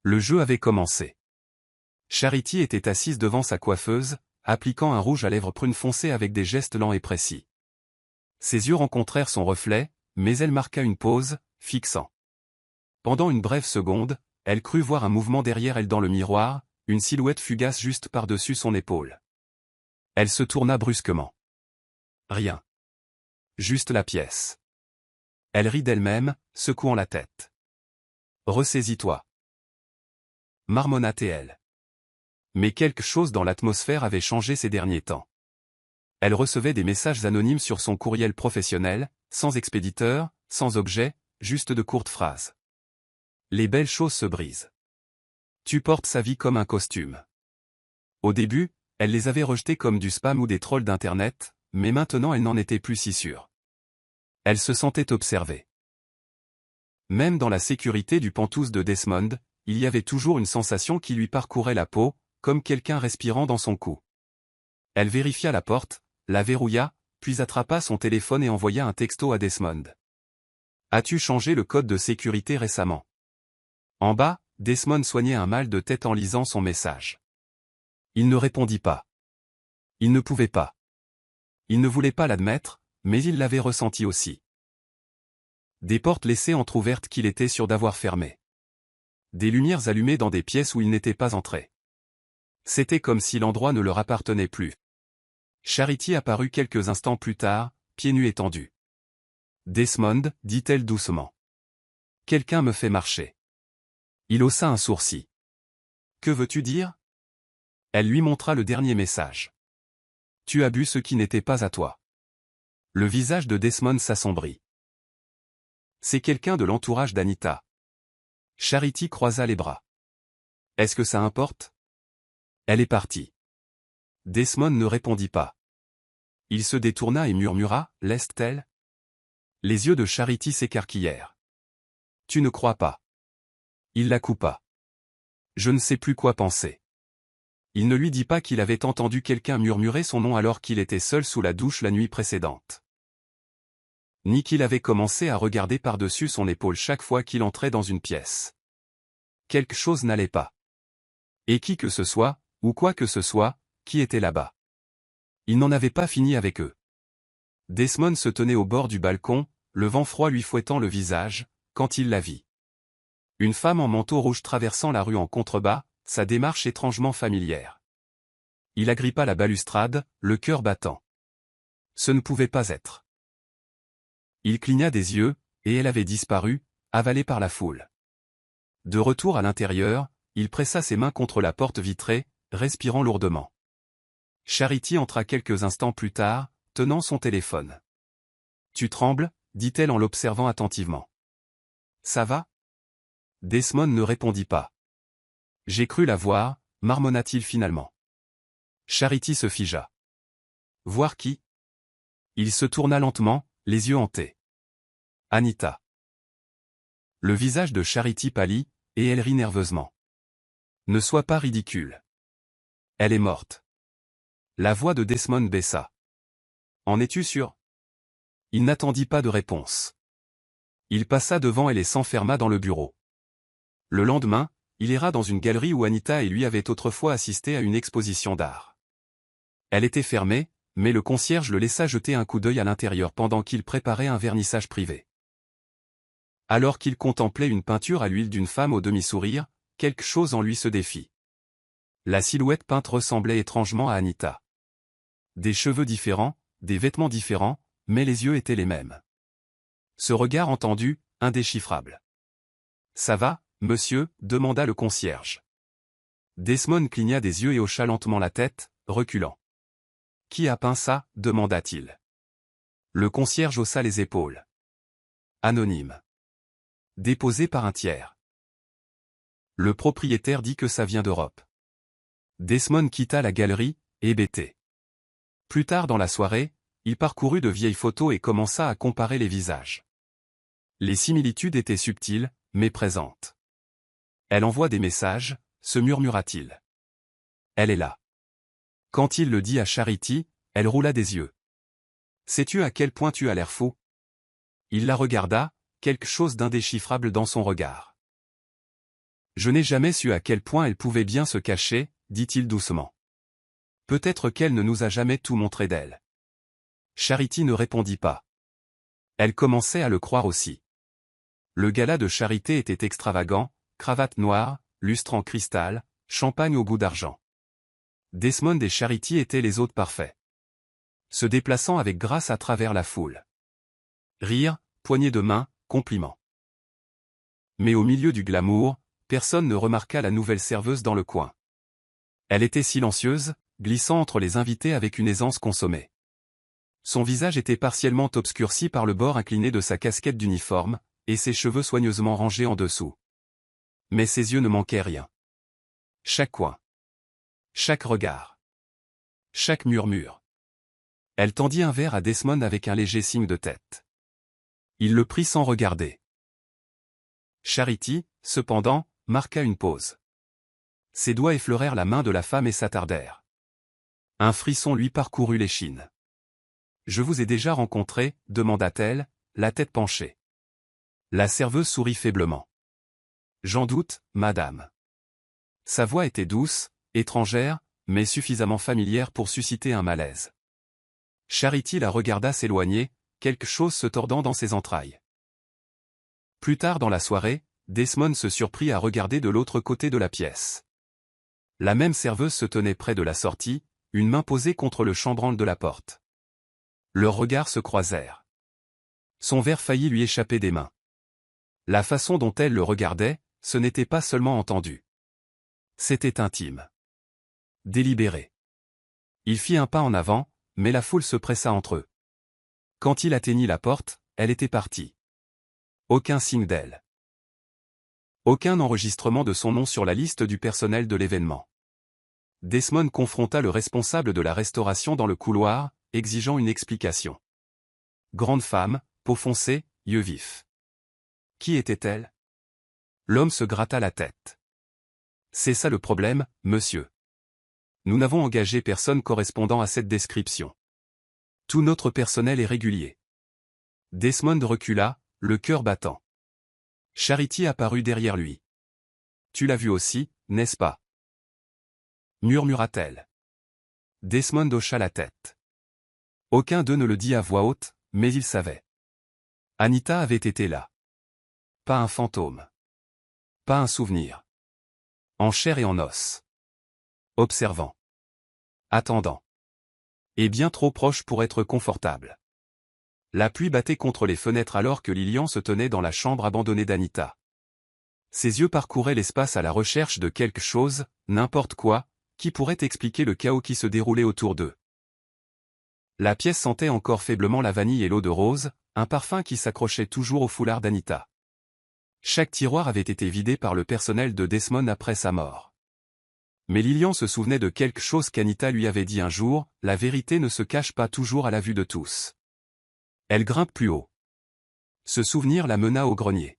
Le jeu avait commencé. Charity était assise devant sa coiffeuse, appliquant un rouge à lèvres prune foncé avec des gestes lents et précis. Ses yeux rencontrèrent son reflet, mais elle marqua une pause, fixant. Pendant une brève seconde, elle crut voir un mouvement derrière elle dans le miroir, une silhouette fugace juste par-dessus son épaule. Elle se tourna brusquement. Rien. Juste la pièce. Elle rit d'elle-même, secouant la tête. Ressaisis-toi. Marmonna-t-elle. Mais quelque chose dans l'atmosphère avait changé ces derniers temps. Elle recevait des messages anonymes sur son courriel professionnel, sans expéditeur, sans objet, juste de courtes phrases. Les belles choses se brisent. Tu portes sa vie comme un costume. Au début, elle les avait rejetés comme du spam ou des trolls d'internet, mais maintenant elle n'en était plus si sûre. Elle se sentait observée. Même dans la sécurité du pantouse de Desmond, il y avait toujours une sensation qui lui parcourait la peau, comme quelqu'un respirant dans son cou. Elle vérifia la porte, la verrouilla, puis attrapa son téléphone et envoya un texto à Desmond. As-tu changé le code de sécurité récemment? En bas, Desmond soignait un mal de tête en lisant son message. Il ne répondit pas. Il ne pouvait pas. Il ne voulait pas l'admettre, mais il l'avait ressenti aussi. Des portes laissées entr'ouvertes qu'il était sûr d'avoir fermées. Des lumières allumées dans des pièces où il n'était pas entré. C'était comme si l'endroit ne leur appartenait plus. Charity apparut quelques instants plus tard, pieds nus et tendus. Desmond, dit-elle doucement. Quelqu'un me fait marcher. Il haussa un sourcil. Que veux-tu dire? Elle lui montra le dernier message. Tu as bu ce qui n'était pas à toi. Le visage de Desmond s'assombrit. C'est quelqu'un de l'entourage d'Anita. Charity croisa les bras. Est-ce que ça importe? Elle est partie. Desmond ne répondit pas. Il se détourna et murmura, laisse-t-elle? Les yeux de Charity s'écarquillèrent. Tu ne crois pas? Il la coupa. Je ne sais plus quoi penser. Il ne lui dit pas qu'il avait entendu quelqu'un murmurer son nom alors qu'il était seul sous la douche la nuit précédente. Ni qu'il avait commencé à regarder par-dessus son épaule chaque fois qu'il entrait dans une pièce. Quelque chose n'allait pas. Et qui que ce soit, ou quoi que ce soit, qui était là-bas? Il n'en avait pas fini avec eux. Desmond se tenait au bord du balcon, le vent froid lui fouettant le visage, quand il la vit. Une femme en manteau rouge traversant la rue en contrebas, sa démarche étrangement familière. Il agrippa la balustrade, le cœur battant. Ce ne pouvait pas être. Il cligna des yeux, et elle avait disparu, avalée par la foule. De retour à l'intérieur, il pressa ses mains contre la porte vitrée, respirant lourdement. Charity entra quelques instants plus tard, tenant son téléphone. « Tu trembles ?» dit-elle en l'observant attentivement. « Ça va ?» Desmond ne répondit pas. « J'ai cru la voir » marmonna-t-il finalement. Charity se figea. « Voir qui ?» Il se tourna lentement, les yeux hantés. « Anita. » Le visage de Charity pâlit, et elle rit nerveusement. « Ne sois pas ridicule. Elle est morte. » La voix de Desmond baissa. « En es-tu sûr ?» Il n'attendit pas de réponse. Il passa devant elle et s'enferma dans le bureau. Le lendemain, il ira dans une galerie où Anita et lui avaient autrefois assisté à une exposition d'art. Elle était fermée, mais le concierge le laissa jeter un coup d'œil à l'intérieur pendant qu'il préparait un vernissage privé. Alors qu'il contemplait une peinture à l'huile d'une femme au demi-sourire, quelque chose en lui se défit. La silhouette peinte ressemblait étrangement à Anita. Des cheveux différents, des vêtements différents, mais les yeux étaient les mêmes. Ce regard entendu, indéchiffrable. « Ça va, monsieur ?» demanda le concierge. Desmond cligna des yeux et hocha lentement la tête, reculant. « Qui a peint ça ?» demanda-t-il. Le concierge haussa les épaules. Anonyme. Déposé par un tiers. Le propriétaire dit que ça vient d'Europe. Desmond quitta la galerie, hébété. Plus tard dans la soirée, il parcourut de vieilles photos et commença à comparer les visages. Les similitudes étaient subtiles, mais présentes. Elle envoie des messages, se murmura-t-il. Elle est là. Quand il le dit à Charity, elle roula des yeux. Sais-tu à quel point tu as l'air fou ? Il la regarda, quelque chose d'indéchiffrable dans son regard. Je n'ai jamais su à quel point elle pouvait bien se cacher, dit-il doucement. Peut-être qu'elle ne nous a jamais tout montré d'elle. Charity ne répondit pas. Elle commençait à le croire aussi. Le gala de Charité était extravagant, cravate noire, lustre en cristal, champagne au goût d'argent. Desmond et Charity étaient les hôtes parfaits. Se déplaçant avec grâce à travers la foule. Rire, poignée de main, compliments. Mais au milieu du glamour, personne ne remarqua la nouvelle serveuse dans le coin. Elle était silencieuse, glissant entre les invités avec une aisance consommée. Son visage était partiellement obscurci par le bord incliné de sa casquette d'uniforme, et ses cheveux soigneusement rangés en dessous. Mais ses yeux ne manquaient rien. Chaque coin. Chaque regard. Chaque murmure. Elle tendit un verre à Desmond avec un léger signe de tête. Il le prit sans regarder. Charity, cependant, marqua une pause. Ses doigts effleurèrent la main de la femme et s'attardèrent. Un frisson lui parcourut l'échine. « Je vous ai déjà rencontré ?» demanda-t-elle, la tête penchée. La serveuse sourit faiblement. « J'en doute, madame. » Sa voix était douce, étrangère, mais suffisamment familière pour susciter un malaise. Charity la regarda s'éloigner, quelque chose se tordant dans ses entrailles. Plus tard dans la soirée, Desmond se surprit à regarder de l'autre côté de la pièce. La même serveuse se tenait près de la sortie, une main posée contre le chambranle de la porte. Leurs regards se croisèrent. Son verre faillit lui échapper des mains. La façon dont elle le regardait, ce n'était pas seulement entendu. C'était intime. Délibéré. Il fit un pas en avant, mais la foule se pressa entre eux. Quand il atteignit la porte, elle était partie. Aucun signe d'elle. Aucun enregistrement de son nom sur la liste du personnel de l'événement. Desmond confronta le responsable de la restauration dans le couloir, exigeant une explication. Grande femme, peau foncée, yeux vifs. Qui était-elle? L'homme se gratta la tête. C'est ça le problème, monsieur. Nous n'avons engagé personne correspondant à cette description. Tout notre personnel est régulier. Desmond recula, le cœur battant. Charity apparut derrière lui. Tu l'as vu aussi, n'est-ce pas? Murmura-t-elle. Desmond hocha la tête. Aucun d'eux ne le dit à voix haute, mais il savait. Anita avait été là. Pas un fantôme. Pas un souvenir. En chair et en os. Observant. Attendant. Et bien trop proche pour être confortable. La pluie battait contre les fenêtres alors que Lillian se tenait dans la chambre abandonnée d'Anita. Ses yeux parcouraient l'espace à la recherche de quelque chose, n'importe quoi, qui pourrait expliquer le chaos qui se déroulait autour d'eux. La pièce sentait encore faiblement la vanille et l'eau de rose, un parfum qui s'accrochait toujours au foulard d'Anita. Chaque tiroir avait été vidé par le personnel de Desmond après sa mort. Mais Lillian se souvenait de quelque chose qu'Anita lui avait dit un jour, la vérité ne se cache pas toujours à la vue de tous. Elle grimpe plus haut. Ce souvenir la mena au grenier.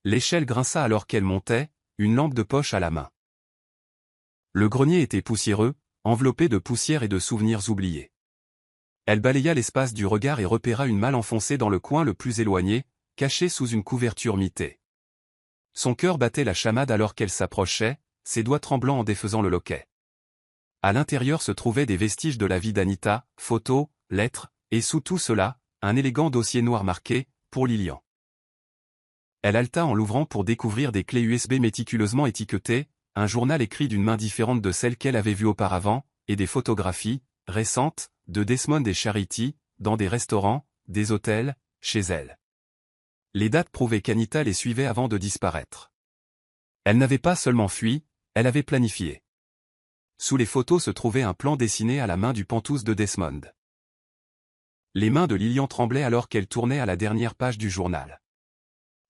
L'échelle grinça alors qu'elle montait, une lampe de poche à la main. Le grenier était poussiéreux, enveloppé de poussière et de souvenirs oubliés. Elle balaya l'espace du regard et repéra une malle enfoncée dans le coin le plus éloigné, cachée sous une couverture mitée. Son cœur battait la chamade alors qu'elle s'approchait, ses doigts tremblants en défaisant le loquet. À l'intérieur se trouvaient des vestiges de la vie d'Anita, photos, lettres, et sous tout cela, un élégant dossier noir marqué, pour Lillian. Elle haleta en l'ouvrant pour découvrir des clés USB méticuleusement étiquetées, un journal écrit d'une main différente de celle qu'elle avait vue auparavant, et des photographies, récentes, de Desmond et Charity, dans des restaurants, des hôtels, chez elle. Les dates prouvaient qu'Anita les suivait avant de disparaître. Elle n'avait pas seulement fui, elle avait planifié. Sous les photos se trouvait un plan dessiné à la main du pantouse de Desmond. Les mains de Lilian tremblaient alors qu'elle tournait à la dernière page du journal.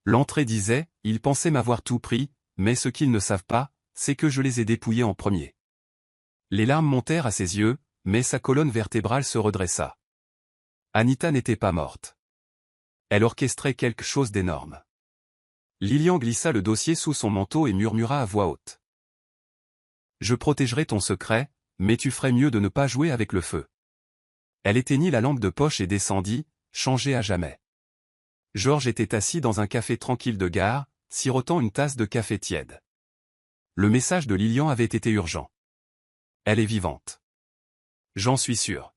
L'entrée disait « Ils pensaient m'avoir tout pris, mais ce qu'ils ne savent pas, c'est que je les ai dépouillés en premier. » Les larmes montèrent à ses yeux, mais sa colonne vertébrale se redressa. Anita n'était pas morte. Elle orchestrait quelque chose d'énorme. Lilian glissa le dossier sous son manteau et murmura à voix haute. « Je protégerai ton secret, mais tu ferais mieux de ne pas jouer avec le feu. » Elle éteignit la lampe de poche et descendit, changée à jamais. George était assis dans un café tranquille de gare, sirotant une tasse de café tiède. Le message de Lilian avait été urgent. Elle est vivante. J'en suis sûr.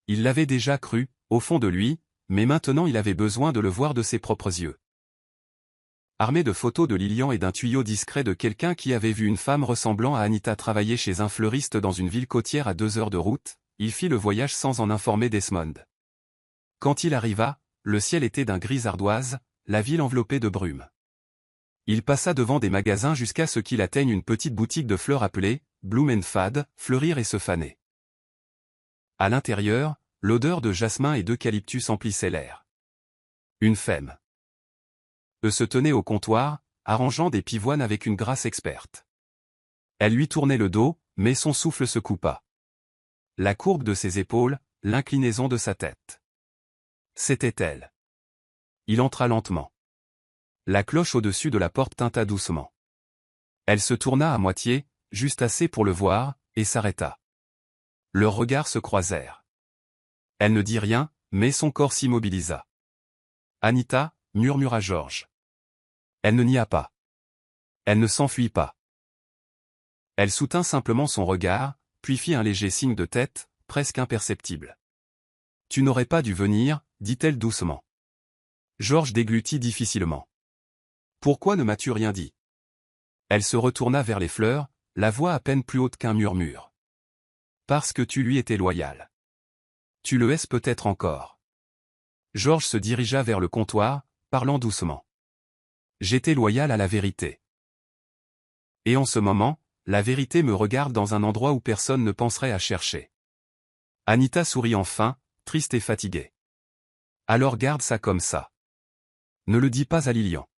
Il l'avait déjà cru, au fond de lui, mais maintenant il avait besoin de le voir de ses propres yeux. Armé de photos de Lilian et d'un tuyau discret de quelqu'un qui avait vu une femme ressemblant à Anita travailler chez un fleuriste dans une ville côtière à 2 heures de route, il fit le voyage sans en informer Desmond. Quand il arriva, le ciel était d'un gris ardoise, la ville enveloppée de brume. Il passa devant des magasins jusqu'à ce qu'il atteigne une petite boutique de fleurs appelée « Bloom and Fad », fleurir et se faner. À l'intérieur, l'odeur de jasmin et d'eucalyptus emplissait l'air. Une femme. Se tenait au comptoir, arrangeant des pivoines avec une grâce experte. Elle lui tournait le dos, mais son souffle se coupa. La courbe de ses épaules, l'inclinaison de sa tête. C'était elle. Il entra lentement. La cloche au-dessus de la porte tinta doucement. Elle se tourna à moitié, juste assez pour le voir, et s'arrêta. Leurs regards se croisèrent. Elle ne dit rien, mais son corps s'immobilisa. « Anita » murmura George. Elle ne nia pas. Elle ne s'enfuit pas. Elle soutint simplement son regard, puis fit un léger signe de tête, presque imperceptible. « Tu n'aurais pas dû venir » dit-elle doucement. George déglutit difficilement. « Pourquoi ne m'as-tu rien dit ?» Elle se retourna vers les fleurs, la voix à peine plus haute qu'un murmure. « Parce que tu lui étais loyal. Tu le es peut-être encore. » George se dirigea vers le comptoir, parlant doucement. « J'étais loyal à la vérité. Et en ce moment, la vérité me regarde dans un endroit où personne ne penserait à chercher. » Anita sourit enfin, triste et fatiguée. « Alors garde ça comme ça. Ne le dis pas à Lilian.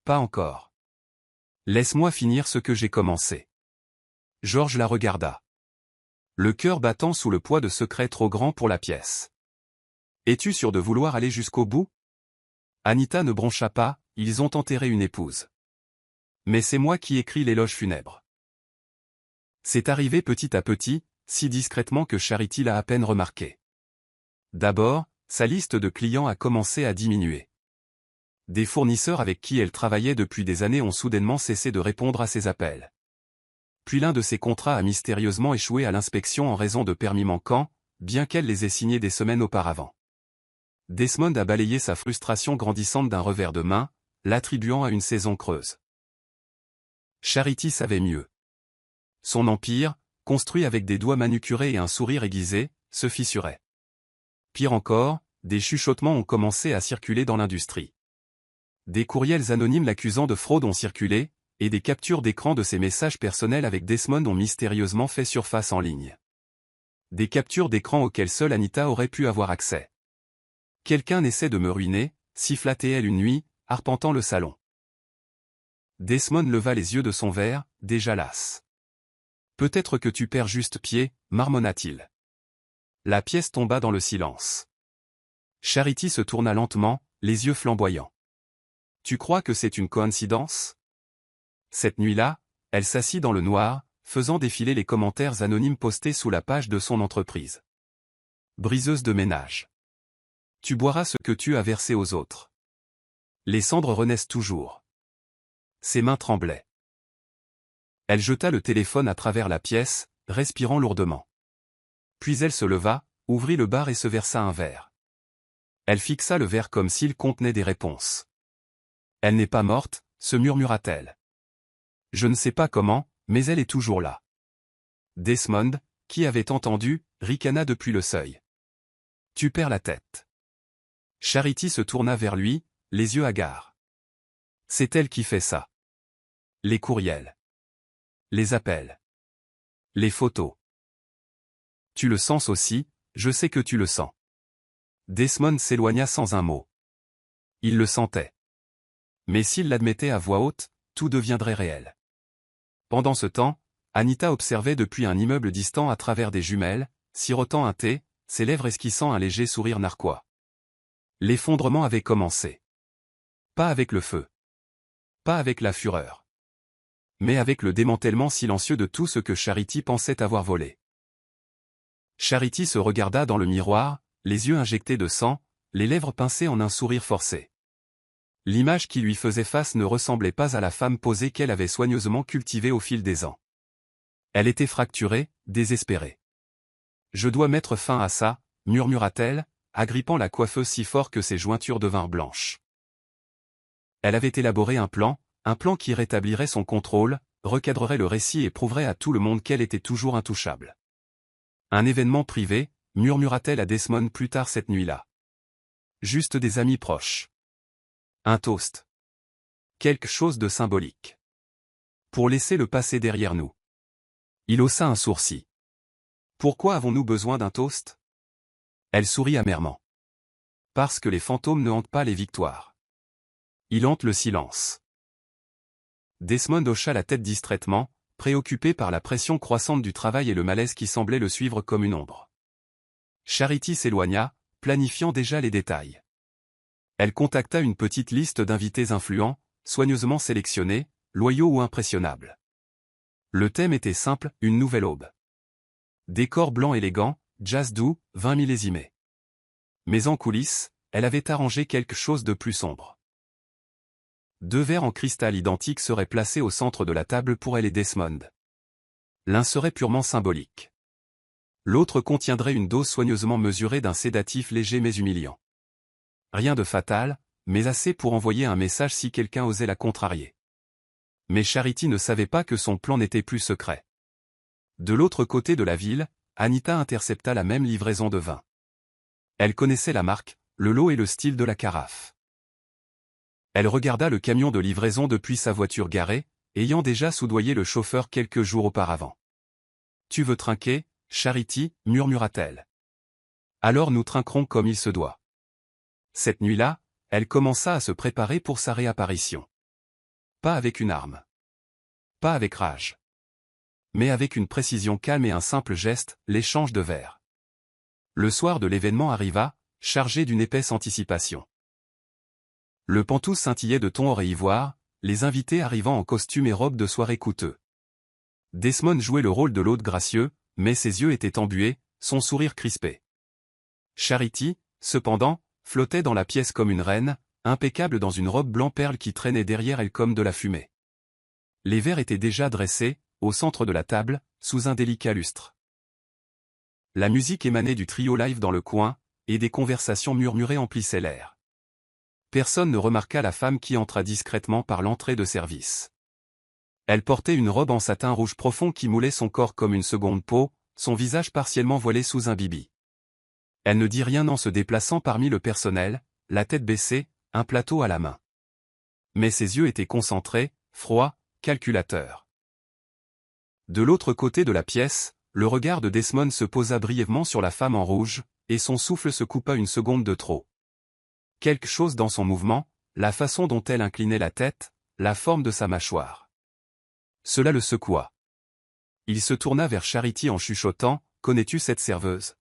Pas encore. Laisse-moi finir ce que j'ai commencé. » George la regarda. Le cœur battant sous le poids de secrets trop grands pour la pièce. « Es-tu sûr de vouloir aller jusqu'au bout ?» Anita ne broncha pas, ils ont enterré une épouse. Mais c'est moi qui écris l'éloge funèbre. C'est arrivé petit à petit, si discrètement que Charity l'a à peine remarqué. D'abord, sa liste de clients a commencé à diminuer. Des fournisseurs avec qui elle travaillait depuis des années ont soudainement cessé de répondre à ses appels. Puis l'un de ses contrats a mystérieusement échoué à l'inspection en raison de permis manquants, bien qu'elle les ait signés des semaines auparavant. Desmond a balayé sa frustration grandissante d'un revers de main, l'attribuant à une saison creuse. Charity savait mieux. Son empire, construit avec des doigts manucurés et un sourire aiguisé, se fissurait. Pire encore, des chuchotements ont commencé à circuler dans l'industrie. Des courriels anonymes l'accusant de fraude ont circulé, et des captures d'écran de ses messages personnels avec Desmond ont mystérieusement fait surface en ligne. Des captures d'écran auxquelles seule Anita aurait pu avoir accès. Quelqu'un essaie de me ruiner, siffla-t-elle une nuit, arpentant le salon. Desmond leva les yeux de son verre, déjà las. Peut-être que tu perds juste pied, marmonna-t-il. La pièce tomba dans le silence. Charity se tourna lentement, les yeux flamboyants. Tu crois que c'est une coïncidence ? Cette nuit-là, elle s'assit dans le noir, faisant défiler les commentaires anonymes postés sous la page de son entreprise. Briseuse de ménage. Tu boiras ce que tu as versé aux autres. Les cendres renaissent toujours. Ses mains tremblaient. Elle jeta le téléphone à travers la pièce, respirant lourdement. Puis elle se leva, ouvrit le bar et se versa un verre. Elle fixa le verre comme s'il contenait des réponses. Elle n'est pas morte, se murmura-t-elle. Je ne sais pas comment, mais elle est toujours là. Desmond, qui avait entendu, ricana depuis le seuil. Tu perds la tête. Charity se tourna vers lui, les yeux hagards. C'est elle qui fait ça. Les courriels. Les appels. Les photos. Tu le sens aussi, je sais que tu le sens. Desmond s'éloigna sans un mot. Il le sentait. Mais s'il l'admettait à voix haute, tout deviendrait réel. Pendant ce temps, Anita observait depuis un immeuble distant à travers des jumelles, sirotant un thé, ses lèvres esquissant un léger sourire narquois. L'effondrement avait commencé. Pas avec le feu. Pas avec la fureur. Mais avec le démantèlement silencieux de tout ce que Charity pensait avoir volé. Charity se regarda dans le miroir, les yeux injectés de sang, les lèvres pincées en un sourire forcé. L'image qui lui faisait face ne ressemblait pas à la femme posée qu'elle avait soigneusement cultivée au fil des ans. Elle était fracturée, désespérée. « Je dois mettre fin à ça », murmura-t-elle, agrippant la coiffeuse si fort que ses jointures devinrent blanches. Elle avait élaboré un plan qui rétablirait son contrôle, recadrerait le récit et prouverait à tout le monde qu'elle était toujours intouchable. Un événement privé, murmura-t-elle à Desmond plus tard cette nuit-là. Juste des amis proches. Un toast. Quelque chose de symbolique. Pour laisser le passé derrière nous. Il haussa un sourcil. Pourquoi avons-nous besoin d'un toast? Elle sourit amèrement. Parce que les fantômes ne hantent pas les victoires. Ils hantent le silence. Desmond hocha la tête distraitement, préoccupé par la pression croissante du travail et le malaise qui semblait le suivre comme une ombre. Charity s'éloigna, planifiant déjà les détails. Elle contacta une petite liste d'invités influents, soigneusement sélectionnés, loyaux ou impressionnables. Le thème était simple, une nouvelle aube. Décor blanc élégant, jazz doux, 20 millésimés. Mais en coulisses, elle avait arrangé quelque chose de plus sombre. 2 verres en cristal identiques seraient placés au centre de la table pour elle et Desmond. L'un serait purement symbolique. L'autre contiendrait une dose soigneusement mesurée d'un sédatif léger mais humiliant. Rien de fatal, mais assez pour envoyer un message si quelqu'un osait la contrarier. Mais Charity ne savait pas que son plan n'était plus secret. De l'autre côté de la ville, Anita intercepta la même livraison de vin. Elle connaissait la marque, le lot et le style de la carafe. Elle regarda le camion de livraison depuis sa voiture garée, ayant déjà soudoyé le chauffeur quelques jours auparavant. « Tu veux trinquer, Charity » murmura-t-elle. « Alors nous trinquerons comme il se doit. » Cette nuit-là, elle commença à se préparer pour sa réapparition. Pas avec une arme. Pas avec rage. Mais avec une précision calme et un simple geste, l'échange de verres. Le soir de l'événement arriva, chargé d'une épaisse anticipation. Le pantouf scintillait de ton or et ivoire, les invités arrivant en costume et robe de soirée coûteux. Desmond jouait le rôle de l'hôte gracieux, mais ses yeux étaient embués, son sourire crispé. Charity, cependant, flottait dans la pièce comme une reine, impeccable dans une robe blanc-perle qui traînait derrière elle comme de la fumée. Les verres étaient déjà dressés, au centre de la table, sous un délicat lustre. La musique émanait du trio live dans le coin, et des conversations murmurées emplissaient l'air. Personne ne remarqua la femme qui entra discrètement par l'entrée de service. Elle portait une robe en satin rouge profond qui moulait son corps comme une seconde peau, son visage partiellement voilé sous un bibi. Elle ne dit rien en se déplaçant parmi le personnel, la tête baissée, un plateau à la main. Mais ses yeux étaient concentrés, froids, calculateurs. De l'autre côté de la pièce, le regard de Desmond se posa brièvement sur la femme en rouge, et son souffle se coupa une seconde de trop. Quelque chose dans son mouvement, la façon dont elle inclinait la tête, la forme de sa mâchoire. Cela le secoua. Il se tourna vers Charity en chuchotant, « Connais-tu cette serveuse ?»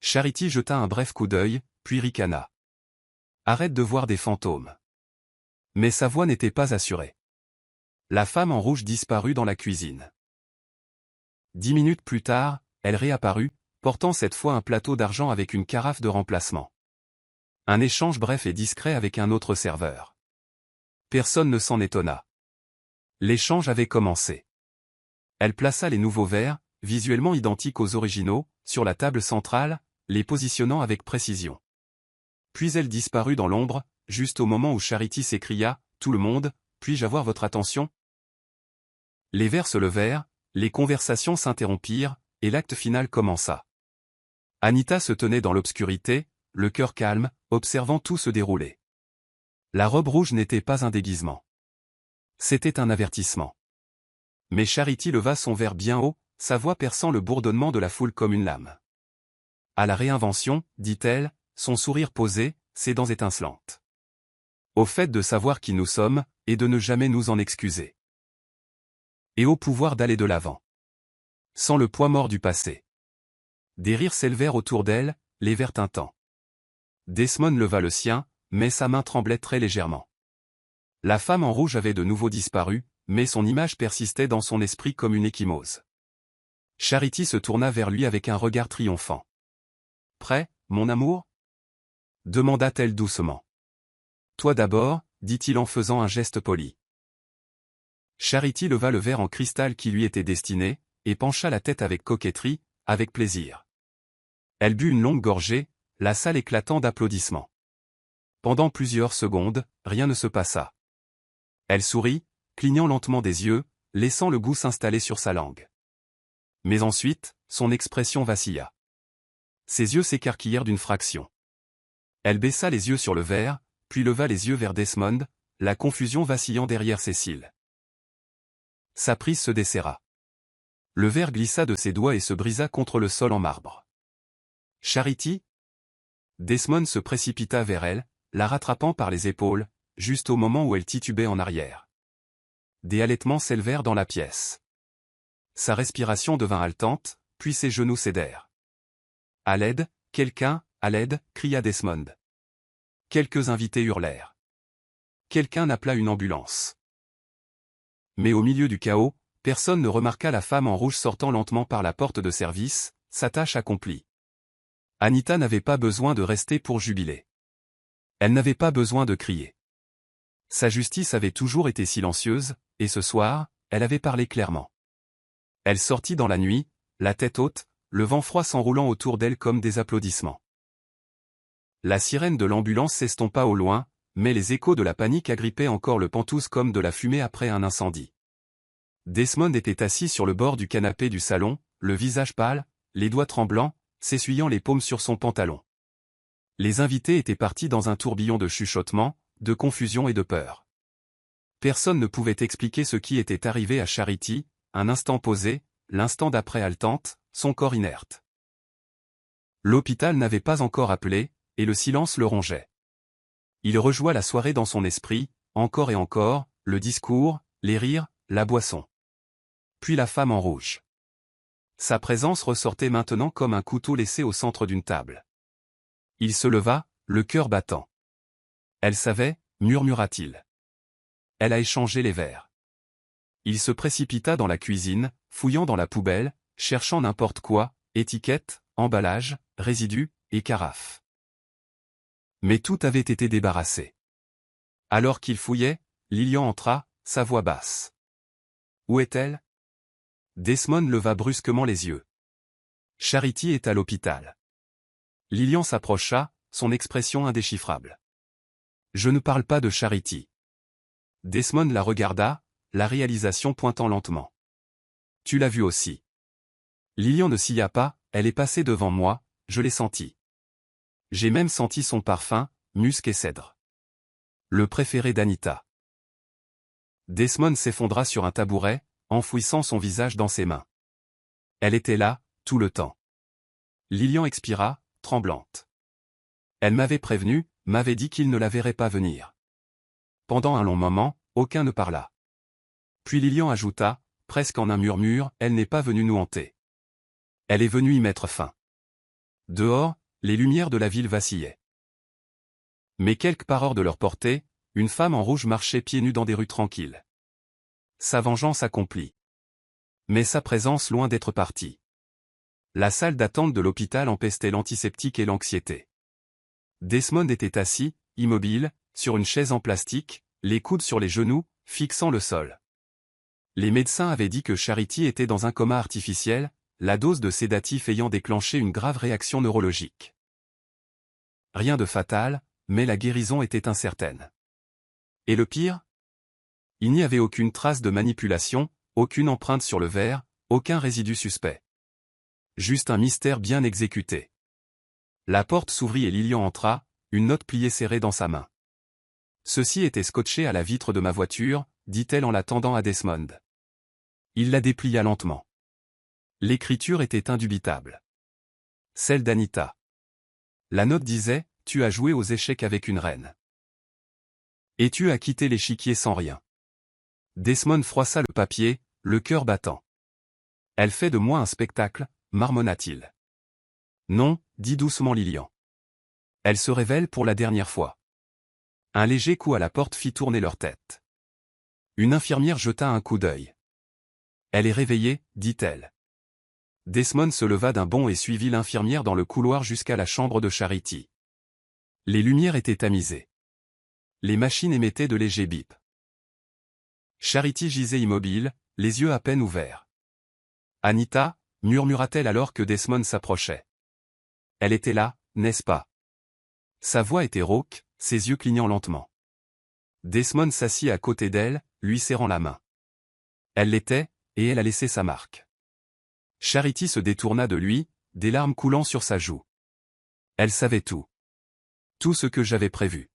Charity jeta un bref coup d'œil, puis ricana. « Arrête de voir des fantômes. » Mais sa voix n'était pas assurée. La femme en rouge disparut dans la cuisine. 10 minutes plus tard, elle réapparut, portant cette fois un plateau d'argent avec une carafe de remplacement. Un échange bref et discret avec un autre serveur. Personne ne s'en étonna. L'échange avait commencé. Elle plaça les nouveaux verres, visuellement identiques aux originaux, sur la table centrale, les positionnant avec précision. Puis elle disparut dans l'ombre, juste au moment où Charity s'écria « Tout le monde, puis-je avoir votre attention ?» Les verres se levèrent, les conversations s'interrompirent, et l'acte final commença. Anita se tenait dans l'obscurité, le cœur calme, observant tout se dérouler. La robe rouge n'était pas un déguisement. C'était un avertissement. Mais Charity leva son verre bien haut, sa voix perçant le bourdonnement de la foule comme une lame. À la réinvention, dit-elle, son sourire posé, ses dents étincelantes. Au fait de savoir qui nous sommes, et de ne jamais nous en excuser. Et au pouvoir d'aller de l'avant. Sans le poids mort du passé. Des rires s'élevèrent autour d'elle, les verres tintants. Desmond leva le sien, mais sa main tremblait très légèrement. La femme en rouge avait de nouveau disparu, mais son image persistait dans son esprit comme une ecchymose. Charity se tourna vers lui avec un regard triomphant. « Prêt, mon amour ?» demanda-t-elle doucement. « Toi d'abord, » dit-il en faisant un geste poli. Charity leva le verre en cristal qui lui était destiné, et pencha la tête avec coquetterie, avec plaisir. Elle but une longue gorgée, la salle éclatant d'applaudissements. Pendant plusieurs secondes, rien ne se passa. Elle sourit, clignant lentement des yeux, laissant le goût s'installer sur sa langue. Mais ensuite, son expression vacilla. Ses yeux s'écarquillèrent d'une fraction. Elle baissa les yeux sur le verre, puis leva les yeux vers Desmond, la confusion vacillant derrière ses cils. Sa prise se desserra. Le verre glissa de ses doigts et se brisa contre le sol en marbre. « Charity ?» Desmond se précipita vers elle, la rattrapant par les épaules, juste au moment où elle titubait en arrière. Des halètements s'élevèrent dans la pièce. Sa respiration devint haletante, puis ses genoux cédèrent. « À l'aide, quelqu'un, à l'aide !» cria Desmond. Quelques invités hurlèrent. Quelqu'un appela une ambulance. Mais au milieu du chaos, personne ne remarqua la femme en rouge sortant lentement par la porte de service, sa tâche accomplie. Anita n'avait pas besoin de rester pour jubiler. Elle n'avait pas besoin de crier. Sa justice avait toujours été silencieuse, et ce soir, elle avait parlé clairement. Elle sortit dans la nuit, la tête haute, le vent froid s'enroulant autour d'elle comme des applaudissements. La sirène de l'ambulance s'estompa au loin, mais les échos de la panique agrippaient encore le Penthouse comme de la fumée après un incendie. Desmond était assis sur le bord du canapé du salon, le visage pâle, les doigts tremblants, s'essuyant les paumes sur son pantalon. Les invités étaient partis dans un tourbillon de chuchotements, de confusion et de peur. Personne ne pouvait expliquer ce qui était arrivé à Charity, un instant posé, l'instant d'après haletante, son corps inerte. L'hôpital n'avait pas encore appelé, et le silence le rongeait. Il rejoua la soirée dans son esprit, encore et encore, le discours, les rires, la boisson. Puis la femme en rouge. Sa présence ressortait maintenant comme un couteau laissé au centre d'une table. Il se leva, le cœur battant. Elle savait, murmura-t-il. Elle a échangé les verres. Il se précipita dans la cuisine, fouillant dans la poubelle, cherchant n'importe quoi, étiquettes, emballages, résidus, et carafes. Mais tout avait été débarrassé. Alors qu'il fouillait, Lilian entra, sa voix basse. « Où est-elle » Desmond leva brusquement les yeux. « Charity est à l'hôpital. » Lilian s'approcha, son expression indéchiffrable. « Je ne parle pas de Charity. » Desmond la regarda, la réalisation pointant lentement. « Tu l'as vue aussi. » Lilian ne sia pas, elle est passée devant moi, je l'ai sentie. J'ai même senti son parfum, musc et cèdre. Le préféré d'Anita. Desmond s'effondra sur un tabouret, enfouissant son visage dans ses mains. Elle était là, tout le temps. Lilian expira, tremblante. Elle m'avait prévenu, m'avait dit qu'il ne la verrait pas venir. Pendant un long moment, aucun ne parla. Puis Lilian ajouta, presque en un murmure, elle n'est pas venue nous hanter. Elle est venue y mettre fin. Dehors, les lumières de la ville vacillaient. Mais quelque part hors de leur portée, une femme en rouge marchait pieds nus dans des rues tranquilles. Sa vengeance accomplie. Mais sa présence loin d'être partie. La salle d'attente de l'hôpital empestait l'antiseptique et l'anxiété. Desmond était assis, immobile, sur une chaise en plastique, les coudes sur les genoux, fixant le sol. Les médecins avaient dit que Charity était dans un coma artificiel, la dose de sédatif ayant déclenché une grave réaction neurologique. Rien de fatal, mais la guérison était incertaine. Et le pire? Il n'y avait aucune trace de manipulation, aucune empreinte sur le verre, aucun résidu suspect. Juste un mystère bien exécuté. La porte s'ouvrit et Lilian entra, une note pliée serrée dans sa main. Ceci était scotché à la vitre de ma voiture, dit-elle en la tendant à Desmond. Il la déplia lentement. L'écriture était indubitable. Celle d'Anita. La note disait « Tu as joué aux échecs avec une reine. Et tu as quitté l'échiquier sans rien. » Desmond froissa le papier, le cœur battant. « Elle fait de moi un spectacle, marmonna-t-il. »« Non, dit doucement Lilian. Elle se révèle pour la dernière fois. » Un léger coup à la porte fit tourner leur tête. Une infirmière jeta un coup d'œil. « Elle est réveillée, dit-elle. » Desmond se leva d'un bond et suivit l'infirmière dans le couloir jusqu'à la chambre de Charity. Les lumières étaient tamisées. Les machines émettaient de légers bips. Charity gisait immobile, les yeux à peine ouverts. « Anita » murmura-t-elle alors que Desmond s'approchait. Elle était là, n'est-ce pas? Sa voix était rauque, ses yeux clignant lentement. Desmond s'assit à côté d'elle, lui serrant la main. Elle l'était, et elle a laissé sa marque. Charity se détourna de lui, des larmes coulant sur sa joue. Elle savait tout. Tout ce que j'avais prévu.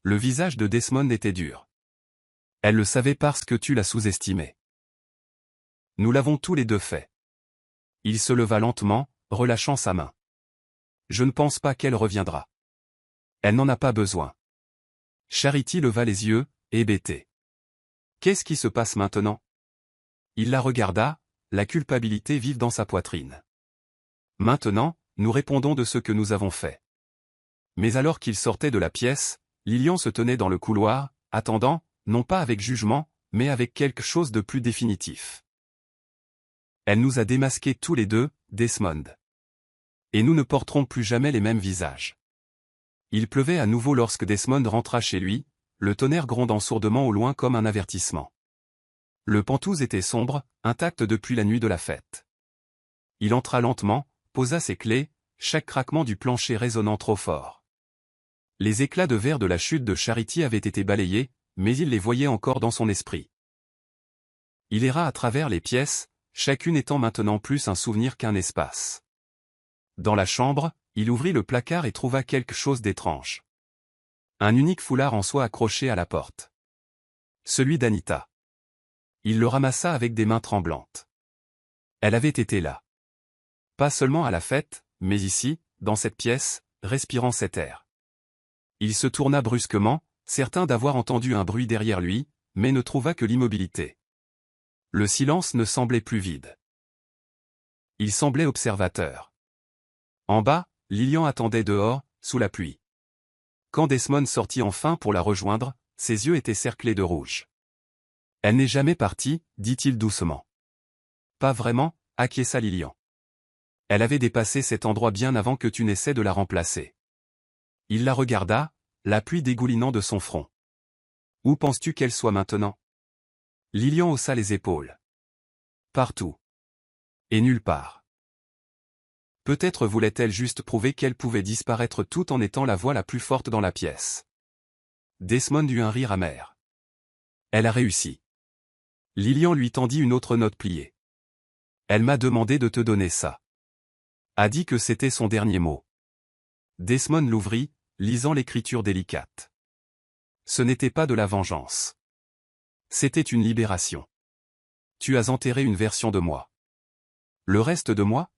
Le visage de Desmond était dur. Elle le savait parce que tu l'as sous-estimé. Nous l'avons tous les deux fait. Il se leva lentement, relâchant sa main. Je ne pense pas qu'elle reviendra. Elle n'en a pas besoin. Charity leva les yeux, hébétée. Qu'est-ce qui se passe maintenant? Il la regarda, la culpabilité vive dans sa poitrine. Maintenant, nous répondons de ce que nous avons fait. Mais alors qu'il sortait de la pièce, Lilian se tenait dans le couloir, attendant, non pas avec jugement, mais avec quelque chose de plus définitif. Elle nous a démasqués tous les deux, Desmond. Et nous ne porterons plus jamais les mêmes visages. Il pleuvait à nouveau lorsque Desmond rentra chez lui, le tonnerre grondant sourdement au loin comme un avertissement. Le Pentouse était sombre, intact depuis la nuit de la fête. Il entra lentement, posa ses clés, chaque craquement du plancher résonnant trop fort. Les éclats de verre de la chute de Charity avaient été balayés, mais il les voyait encore dans son esprit. Il erra à travers les pièces, chacune étant maintenant plus un souvenir qu'un espace. Dans la chambre, il ouvrit le placard et trouva quelque chose d'étrange. Un unique foulard en soie accroché à la porte. Celui d'Anita. Il le ramassa avec des mains tremblantes. Elle avait été là. Pas seulement à la fête, mais ici, dans cette pièce, respirant cet air. Il se tourna brusquement, certain d'avoir entendu un bruit derrière lui, mais ne trouva que l'immobilité. Le silence ne semblait plus vide. Il semblait observateur. En bas, Lilian attendait dehors, sous la pluie. Quand Desmond sortit enfin pour la rejoindre, ses yeux étaient cerclés de rouge. « Elle n'est jamais partie, dit-il doucement. »« Pas vraiment, acquiesça Lilian. Elle avait dépassé cet endroit bien avant que tu n'essaies de la remplacer. » Il la regarda, la pluie dégoulinant de son front. « Où penses-tu qu'elle soit maintenant? » Lilian haussa les épaules. « Partout. Et nulle part. » Peut-être voulait-elle juste prouver qu'elle pouvait disparaître tout en étant la voix la plus forte dans la pièce. Desmond eut un rire amer. Elle a réussi. Lilian lui tendit une autre note pliée. Elle m'a demandé de te donner ça. A dit que c'était son dernier mot. Desmond l'ouvrit, lisant l'écriture délicate. Ce n'était pas de la vengeance. C'était une libération. Tu as enterré une version de moi. Le reste de moi?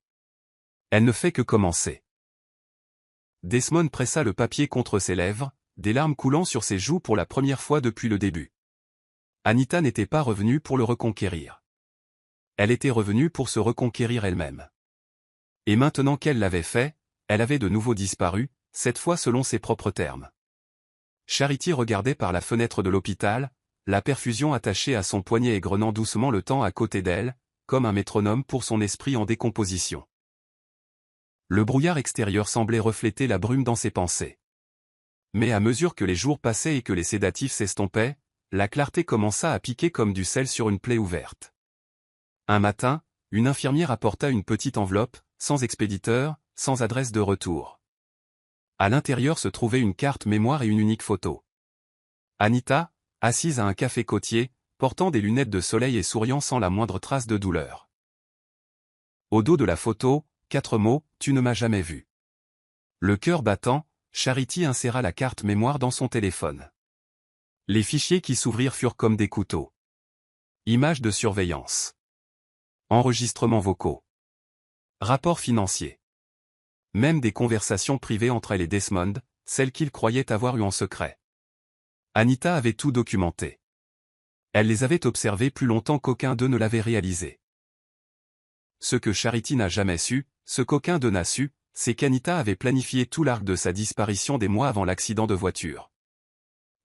Elle ne fait que commencer. Desmond pressa le papier contre ses lèvres, des larmes coulant sur ses joues pour la première fois depuis le début. Anita n'était pas revenue pour le reconquérir. Elle était revenue pour se reconquérir elle-même. Et maintenant qu'elle l'avait fait, elle avait de nouveau disparu, cette fois selon ses propres termes. Charity regardait par la fenêtre de l'hôpital, la perfusion attachée à son poignet égrenant doucement le temps à côté d'elle, comme un métronome pour son esprit en décomposition. Le brouillard extérieur semblait refléter la brume dans ses pensées. Mais à mesure que les jours passaient et que les sédatifs s'estompaient, la clarté commença à piquer comme du sel sur une plaie ouverte. Un matin, une infirmière apporta une petite enveloppe, sans expéditeur, sans adresse de retour. À l'intérieur se trouvait une carte mémoire et une unique photo. Anita, assise à un café côtier, portant des lunettes de soleil et souriant sans la moindre trace de douleur. Au dos de la photo, 4 mots, « Tu ne m'as jamais vu ». Le cœur battant, Charity inséra la carte mémoire dans son téléphone. Les fichiers qui s'ouvrirent furent comme des couteaux. Images de surveillance. Enregistrements vocaux. Rapports financiers. Même des conversations privées entre elle et Desmond, celles qu'il croyait avoir eues en secret. Anita avait tout documenté. Elle les avait observées plus longtemps qu'aucun d'eux ne l'avait réalisé. Ce que Charity n'a jamais su, ce qu'aucun d'eux n'a su, c'est qu'Anita avait planifié tout l'arc de sa disparition des mois avant l'accident de voiture.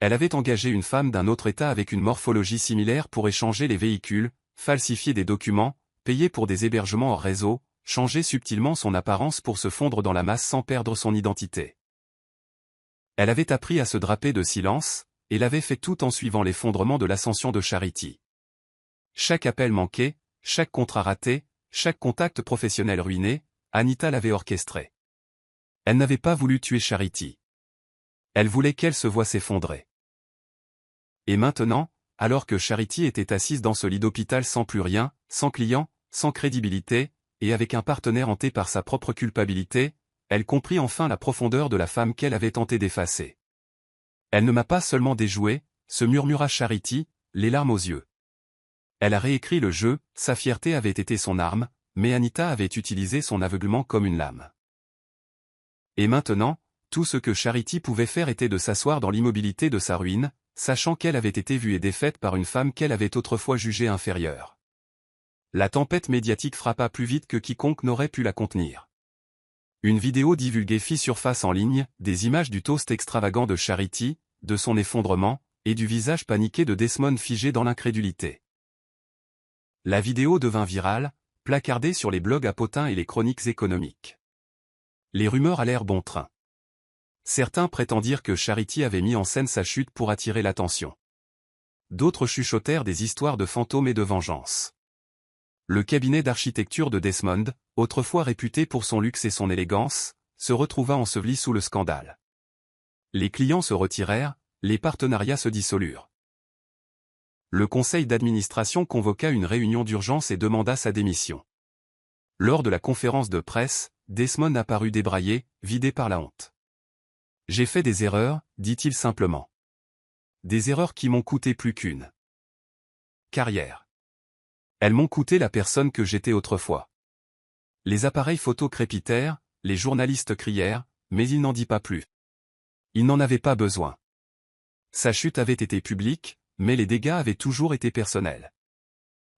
Elle avait engagé une femme d'un autre état avec une morphologie similaire pour échanger les véhicules, falsifier des documents, payer pour des hébergements hors réseau, changer subtilement son apparence pour se fondre dans la masse sans perdre son identité. Elle avait appris à se draper de silence, et l'avait fait tout en suivant l'effondrement de l'ascension de Charity. Chaque appel manqué, chaque contrat raté, chaque contact professionnel ruiné, Anita l'avait orchestré. Elle n'avait pas voulu tuer Charity. Elle voulait qu'elle se voie s'effondrer. Et maintenant, alors que Charity était assise dans ce lit d'hôpital sans plus rien, sans client, sans crédibilité, et avec un partenaire hanté par sa propre culpabilité, elle comprit enfin la profondeur de la femme qu'elle avait tenté d'effacer. Elle ne m'a pas seulement déjoué, se murmura Charity, les larmes aux yeux. Elle a réécrit le jeu, sa fierté avait été son arme, mais Anita avait utilisé son aveuglement comme une lame. Et maintenant, tout ce que Charity pouvait faire était de s'asseoir dans l'immobilité de sa ruine, sachant qu'elle avait été vue et défaite par une femme qu'elle avait autrefois jugée inférieure. La tempête médiatique frappa plus vite que quiconque n'aurait pu la contenir. Une vidéo divulguée fit surface en ligne, des images du toast extravagant de Charity, de son effondrement, et du visage paniqué de Desmond figé dans l'incrédulité. La vidéo devint virale, placardée sur les blogs à potins et les chroniques économiques. Les rumeurs allèrent bon train. Certains prétendirent que Charity avait mis en scène sa chute pour attirer l'attention. D'autres chuchotèrent des histoires de fantômes et de vengeance. Le cabinet d'architecture de Desmond, autrefois réputé pour son luxe et son élégance, se retrouva enseveli sous le scandale. Les clients se retirèrent, les partenariats se dissolurent. Le conseil d'administration convoqua une réunion d'urgence et demanda sa démission. Lors de la conférence de presse, Desmond apparut débraillé, vidé par la honte. « J'ai fait des erreurs, dit-il simplement. Des erreurs qui m'ont coûté plus qu'une carrière. Elles m'ont coûté la personne que j'étais autrefois. » Les appareils photo crépitèrent, les journalistes crièrent, mais il n'en dit pas plus. Il n'en avait pas besoin. Sa chute avait été publique, mais les dégâts avaient toujours été personnels.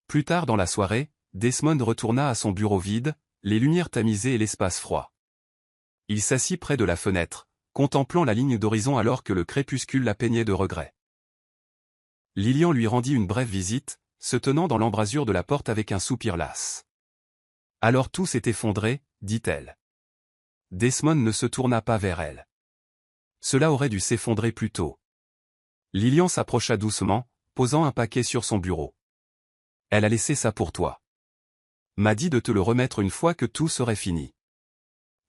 Plus tard dans la soirée, Desmond retourna à son bureau vide, les lumières tamisées et l'espace froid. Il s'assit près de la fenêtre, contemplant la ligne d'horizon alors que le crépuscule la peignait de regret. Lillian lui rendit une brève visite, se tenant dans l'embrasure de la porte avec un soupir las. « Alors tout s'est effondré, dit-elle. » Desmond ne se tourna pas vers elle. Cela aurait dû s'effondrer plus tôt. Lillian s'approcha doucement, posant un paquet sur son bureau. « Elle a laissé ça pour toi. M'a dit de te le remettre une fois que tout serait fini. »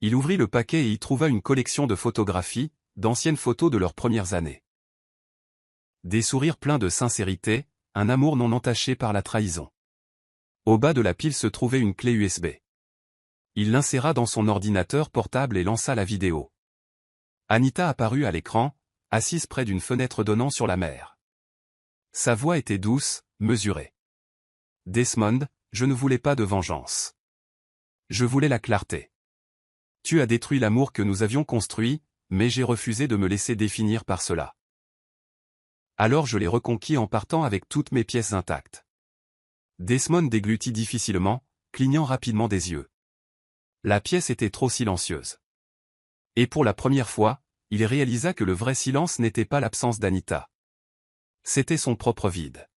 Il ouvrit le paquet et y trouva une collection de photographies, d'anciennes photos de leurs premières années. Des sourires pleins de sincérité, un amour non entaché par la trahison. Au bas de la pile se trouvait une clé USB. Il l'inséra dans son ordinateur portable et lança la vidéo. Anita apparut à l'écran, assise près d'une fenêtre donnant sur la mer. Sa voix était douce, mesurée. « Desmond, je ne voulais pas de vengeance. Je voulais la clarté. Tu as détruit l'amour que nous avions construit, mais j'ai refusé de me laisser définir par cela. Alors je l'ai reconquis en partant avec toutes mes pièces intactes. » Desmond déglutit difficilement, clignant rapidement des yeux. La pièce était trop silencieuse. Et pour la première fois, il réalisa que le vrai silence n'était pas l'absence d'Anita. C'était son propre vide.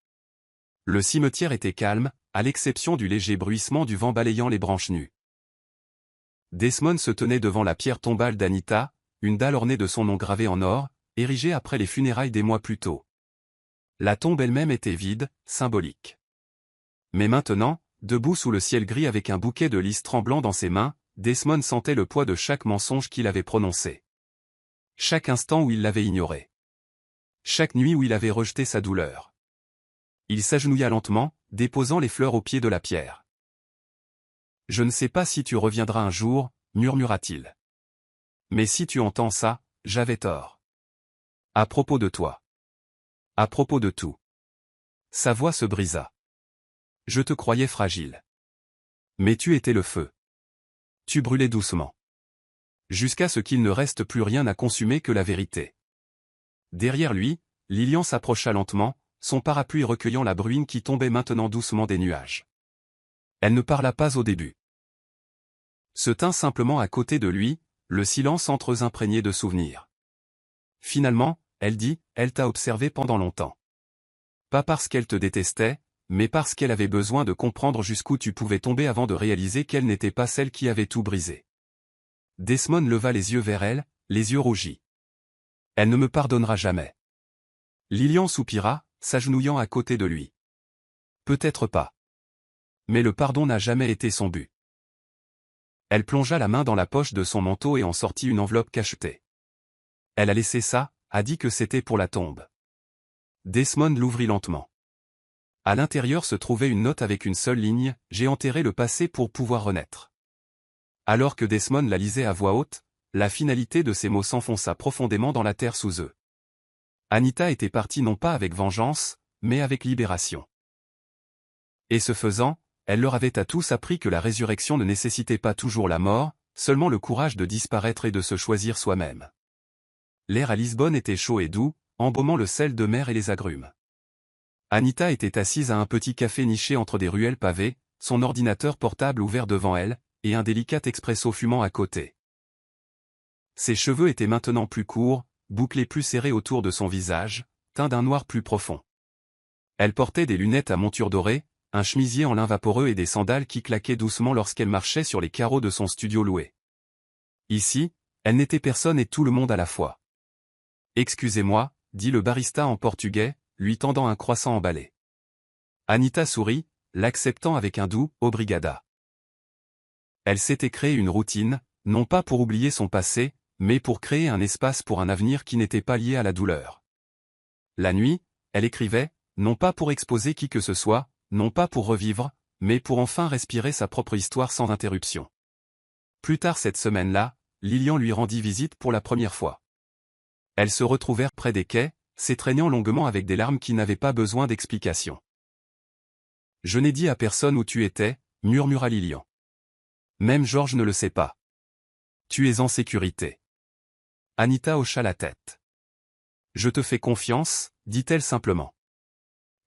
Le cimetière était calme, à l'exception du léger bruissement du vent balayant les branches nues. Desmond se tenait devant la pierre tombale d'Anita, une dalle ornée de son nom gravé en or, érigée après les funérailles des mois plus tôt. La tombe elle-même était vide, symbolique. Mais maintenant, debout sous le ciel gris avec un bouquet de lys tremblant dans ses mains, Desmond sentait le poids de chaque mensonge qu'il avait prononcé. Chaque instant où il l'avait ignoré. Chaque nuit où il avait rejeté sa douleur. Il s'agenouilla lentement, déposant les fleurs au pied de la pierre. « Je ne sais pas si tu reviendras un jour, murmura-t-il. Mais si tu entends ça, j'avais tort. À propos de toi. À propos de tout. » Sa voix se brisa. « Je te croyais fragile. Mais tu étais le feu. Tu brûlais doucement. Jusqu'à ce qu'il ne reste plus rien à consumer que la vérité. » Derrière lui, Lilian s'approcha lentement, son parapluie recueillant la bruine qui tombait maintenant doucement des nuages. Elle ne parla pas au début. Se tint simplement à côté de lui, le silence entre eux imprégné de souvenirs. Finalement, elle dit, « Elle t'a observé pendant longtemps. Pas parce qu'elle te détestait, mais parce qu'elle avait besoin de comprendre jusqu'où tu pouvais tomber avant de réaliser qu'elle n'était pas celle qui avait tout brisé. » Desmond leva les yeux vers elle, les yeux rougis. « Elle ne me pardonnera jamais. » Lilian soupira, s'agenouillant à côté de lui. « Peut-être pas. Mais le pardon n'a jamais été son but. » Elle plongea la main dans la poche de son manteau et en sortit une enveloppe cachetée. Elle a laissé ça, a dit que c'était pour la tombe. Desmond l'ouvrit lentement. À l'intérieur se trouvait une note avec une seule ligne, « J'ai enterré le passé pour pouvoir renaître. » Alors que Desmond la lisait à voix haute, la finalité de ces mots s'enfonça profondément dans la terre sous eux. Anita était partie non pas avec vengeance, mais avec libération. Et ce faisant, elle leur avait à tous appris que la résurrection ne nécessitait pas toujours la mort, seulement le courage de disparaître et de se choisir soi-même. L'air à Lisbonne était chaud et doux, embaumant le sel de mer et les agrumes. Anita était assise à un petit café niché entre des ruelles pavées, son ordinateur portable ouvert devant elle, et un délicat expresso fumant à côté. Ses cheveux étaient maintenant plus courts, bouclés plus serrés autour de son visage, teints d'un noir plus profond. Elle portait des lunettes à monture dorée, un chemisier en lin vaporeux et des sandales qui claquaient doucement lorsqu'elle marchait sur les carreaux de son studio loué. Ici, elle n'était personne et tout le monde à la fois. « Excusez-moi, » dit le barista en portugais, lui tendant un croissant emballé. Anita sourit, l'acceptant avec un doux « Obrigada ». Elle s'était créé une routine, non pas pour oublier son passé, mais pour créer un espace pour un avenir qui n'était pas lié à la douleur. La nuit, elle écrivait, non pas pour exposer qui que ce soit, non pas pour revivre, mais pour enfin respirer sa propre histoire sans interruption. Plus tard cette semaine-là, Lilian lui rendit visite pour la première fois. Elles se retrouvèrent près des quais, s'étreignant longuement avec des larmes qui n'avaient pas besoin d'explication. « Je n'ai dit à personne où tu étais, » murmura Lilian. « Même Georges ne le sait pas. Tu es en sécurité. » Anita hocha la tête. « Je te fais confiance, » dit-elle simplement.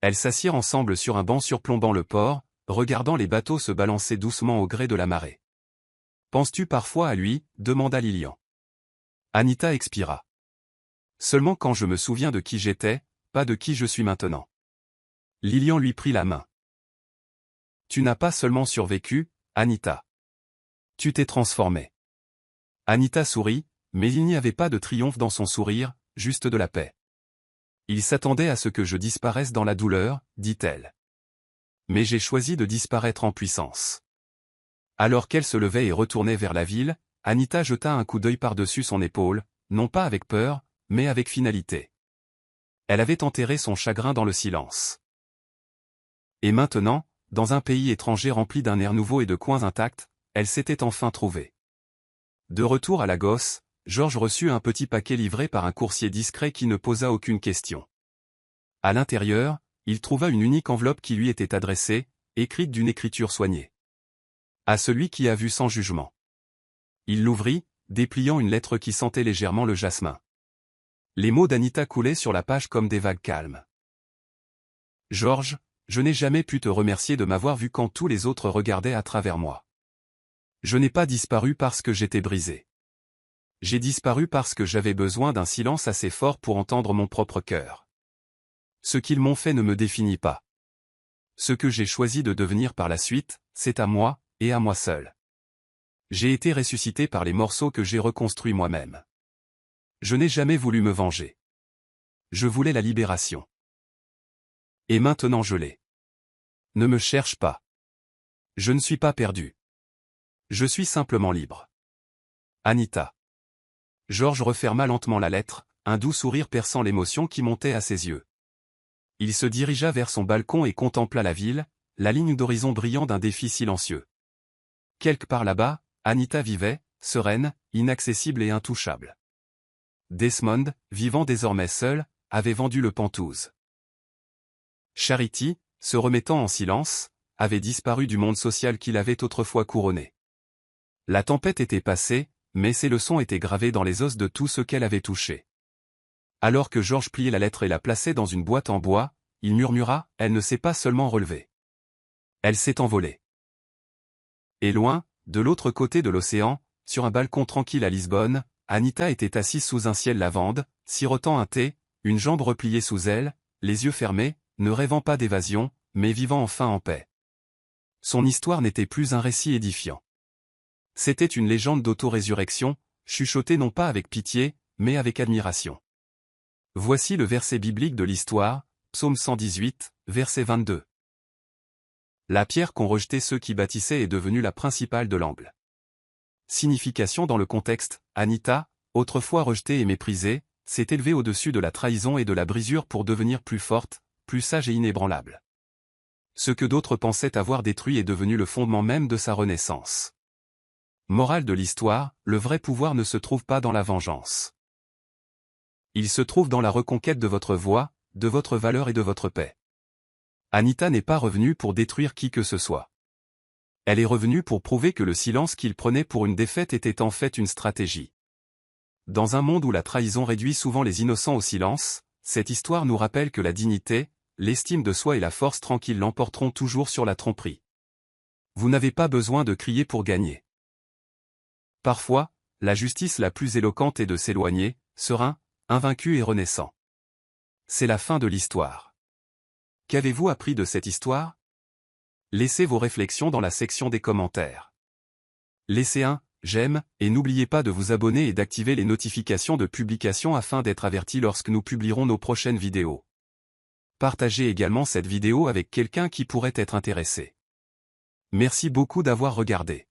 Elles s'assirent ensemble sur un banc surplombant le port, regardant les bateaux se balancer doucement au gré de la marée. « Penses-tu parfois à lui ?» demanda Lilian. Anita expira. « Seulement quand je me souviens de qui j'étais, pas de qui je suis maintenant. » Lilian lui prit la main. « Tu n'as pas seulement survécu, Anita. Tu t'es transformée. » Anita sourit, mais il n'y avait pas de triomphe dans son sourire, juste de la paix. « Il s'attendait à ce que je disparaisse dans la douleur, » dit-elle. « Mais j'ai choisi de disparaître en puissance. » Alors qu'elle se levait et retournait vers la ville, Anita jeta un coup d'œil par-dessus son épaule, non pas avec peur, mais avec finalité. Elle avait enterré son chagrin dans le silence. Et maintenant, dans un pays étranger rempli d'un air nouveau et de coins intacts, elle s'était enfin trouvée. De retour à Lagos, Georges reçut un petit paquet livré par un coursier discret qui ne posa aucune question. À l'intérieur, il trouva une unique enveloppe qui lui était adressée, écrite d'une écriture soignée. À celui qui a vu sans jugement. Il l'ouvrit, dépliant une lettre qui sentait légèrement le jasmin. Les mots d'Anita coulaient sur la page comme des vagues calmes. « Georges, je n'ai jamais pu te remercier de m'avoir vu quand tous les autres regardaient à travers moi. Je n'ai pas disparu parce que j'étais brisé. J'ai disparu parce que j'avais besoin d'un silence assez fort pour entendre mon propre cœur. Ce qu'ils m'ont fait ne me définit pas. Ce que j'ai choisi de devenir par la suite, c'est à moi, et à moi seul. J'ai été ressuscité par les morceaux que j'ai reconstruits moi-même. Je n'ai jamais voulu me venger. Je voulais la libération. Et maintenant je l'ai. Ne me cherche pas. Je ne suis pas perdu. Je suis simplement libre. Anita. Georges referma lentement la lettre, un doux sourire perçant l'émotion qui montait à ses yeux. Il se dirigea vers son balcon et contempla la ville, la ligne d'horizon brillant d'un défi silencieux. Quelque part là-bas, Anita vivait, sereine, inaccessible et intouchable. Desmond, vivant désormais seul, avait vendu le Penthouse. Charity, se remettant en silence, avait disparu du monde social qu'il avait autrefois couronné. La tempête était passée, mais ses leçons étaient gravées dans les os de tout ce qu'elle avait touché. Alors que Georges pliait la lettre et la plaçait dans une boîte en bois, il murmura « Elle ne s'est pas seulement relevée. Elle s'est envolée. » Et loin, de l'autre côté de l'océan, sur un balcon tranquille à Lisbonne, Anita était assise sous un ciel lavande, sirotant un thé, une jambe repliée sous elle, les yeux fermés, ne rêvant pas d'évasion, mais vivant enfin en paix. Son histoire n'était plus un récit édifiant. C'était une légende d'auto-résurrection, chuchotée non pas avec pitié, mais avec admiration. Voici le verset biblique de l'histoire, Psaume 118, verset 22. La pierre qu'ont rejetée ceux qui bâtissaient est devenue la principale de l'angle. Signification dans le contexte, Anita, autrefois rejetée et méprisée, s'est élevée au-dessus de la trahison et de la brisure pour devenir plus forte, plus sage et inébranlable. Ce que d'autres pensaient avoir détruit est devenu le fondement même de sa renaissance. Morale de l'histoire, le vrai pouvoir ne se trouve pas dans la vengeance. Il se trouve dans la reconquête de votre voix, de votre valeur et de votre paix. Anita n'est pas revenue pour détruire qui que ce soit. Elle est revenue pour prouver que le silence qu'il prenait pour une défaite était en fait une stratégie. Dans un monde où la trahison réduit souvent les innocents au silence, cette histoire nous rappelle que la dignité, l'estime de soi et la force tranquille l'emporteront toujours sur la tromperie. Vous n'avez pas besoin de crier pour gagner. Parfois, la justice la plus éloquente est de s'éloigner, serein, invaincu et renaissant. C'est la fin de l'histoire. Qu'avez-vous appris de cette histoire? Laissez vos réflexions dans la section des commentaires. Laissez un j'aime et n'oubliez pas de vous abonner et d'activer les notifications de publication afin d'être averti lorsque nous publierons nos prochaines vidéos. Partagez également cette vidéo avec quelqu'un qui pourrait être intéressé. Merci beaucoup d'avoir regardé.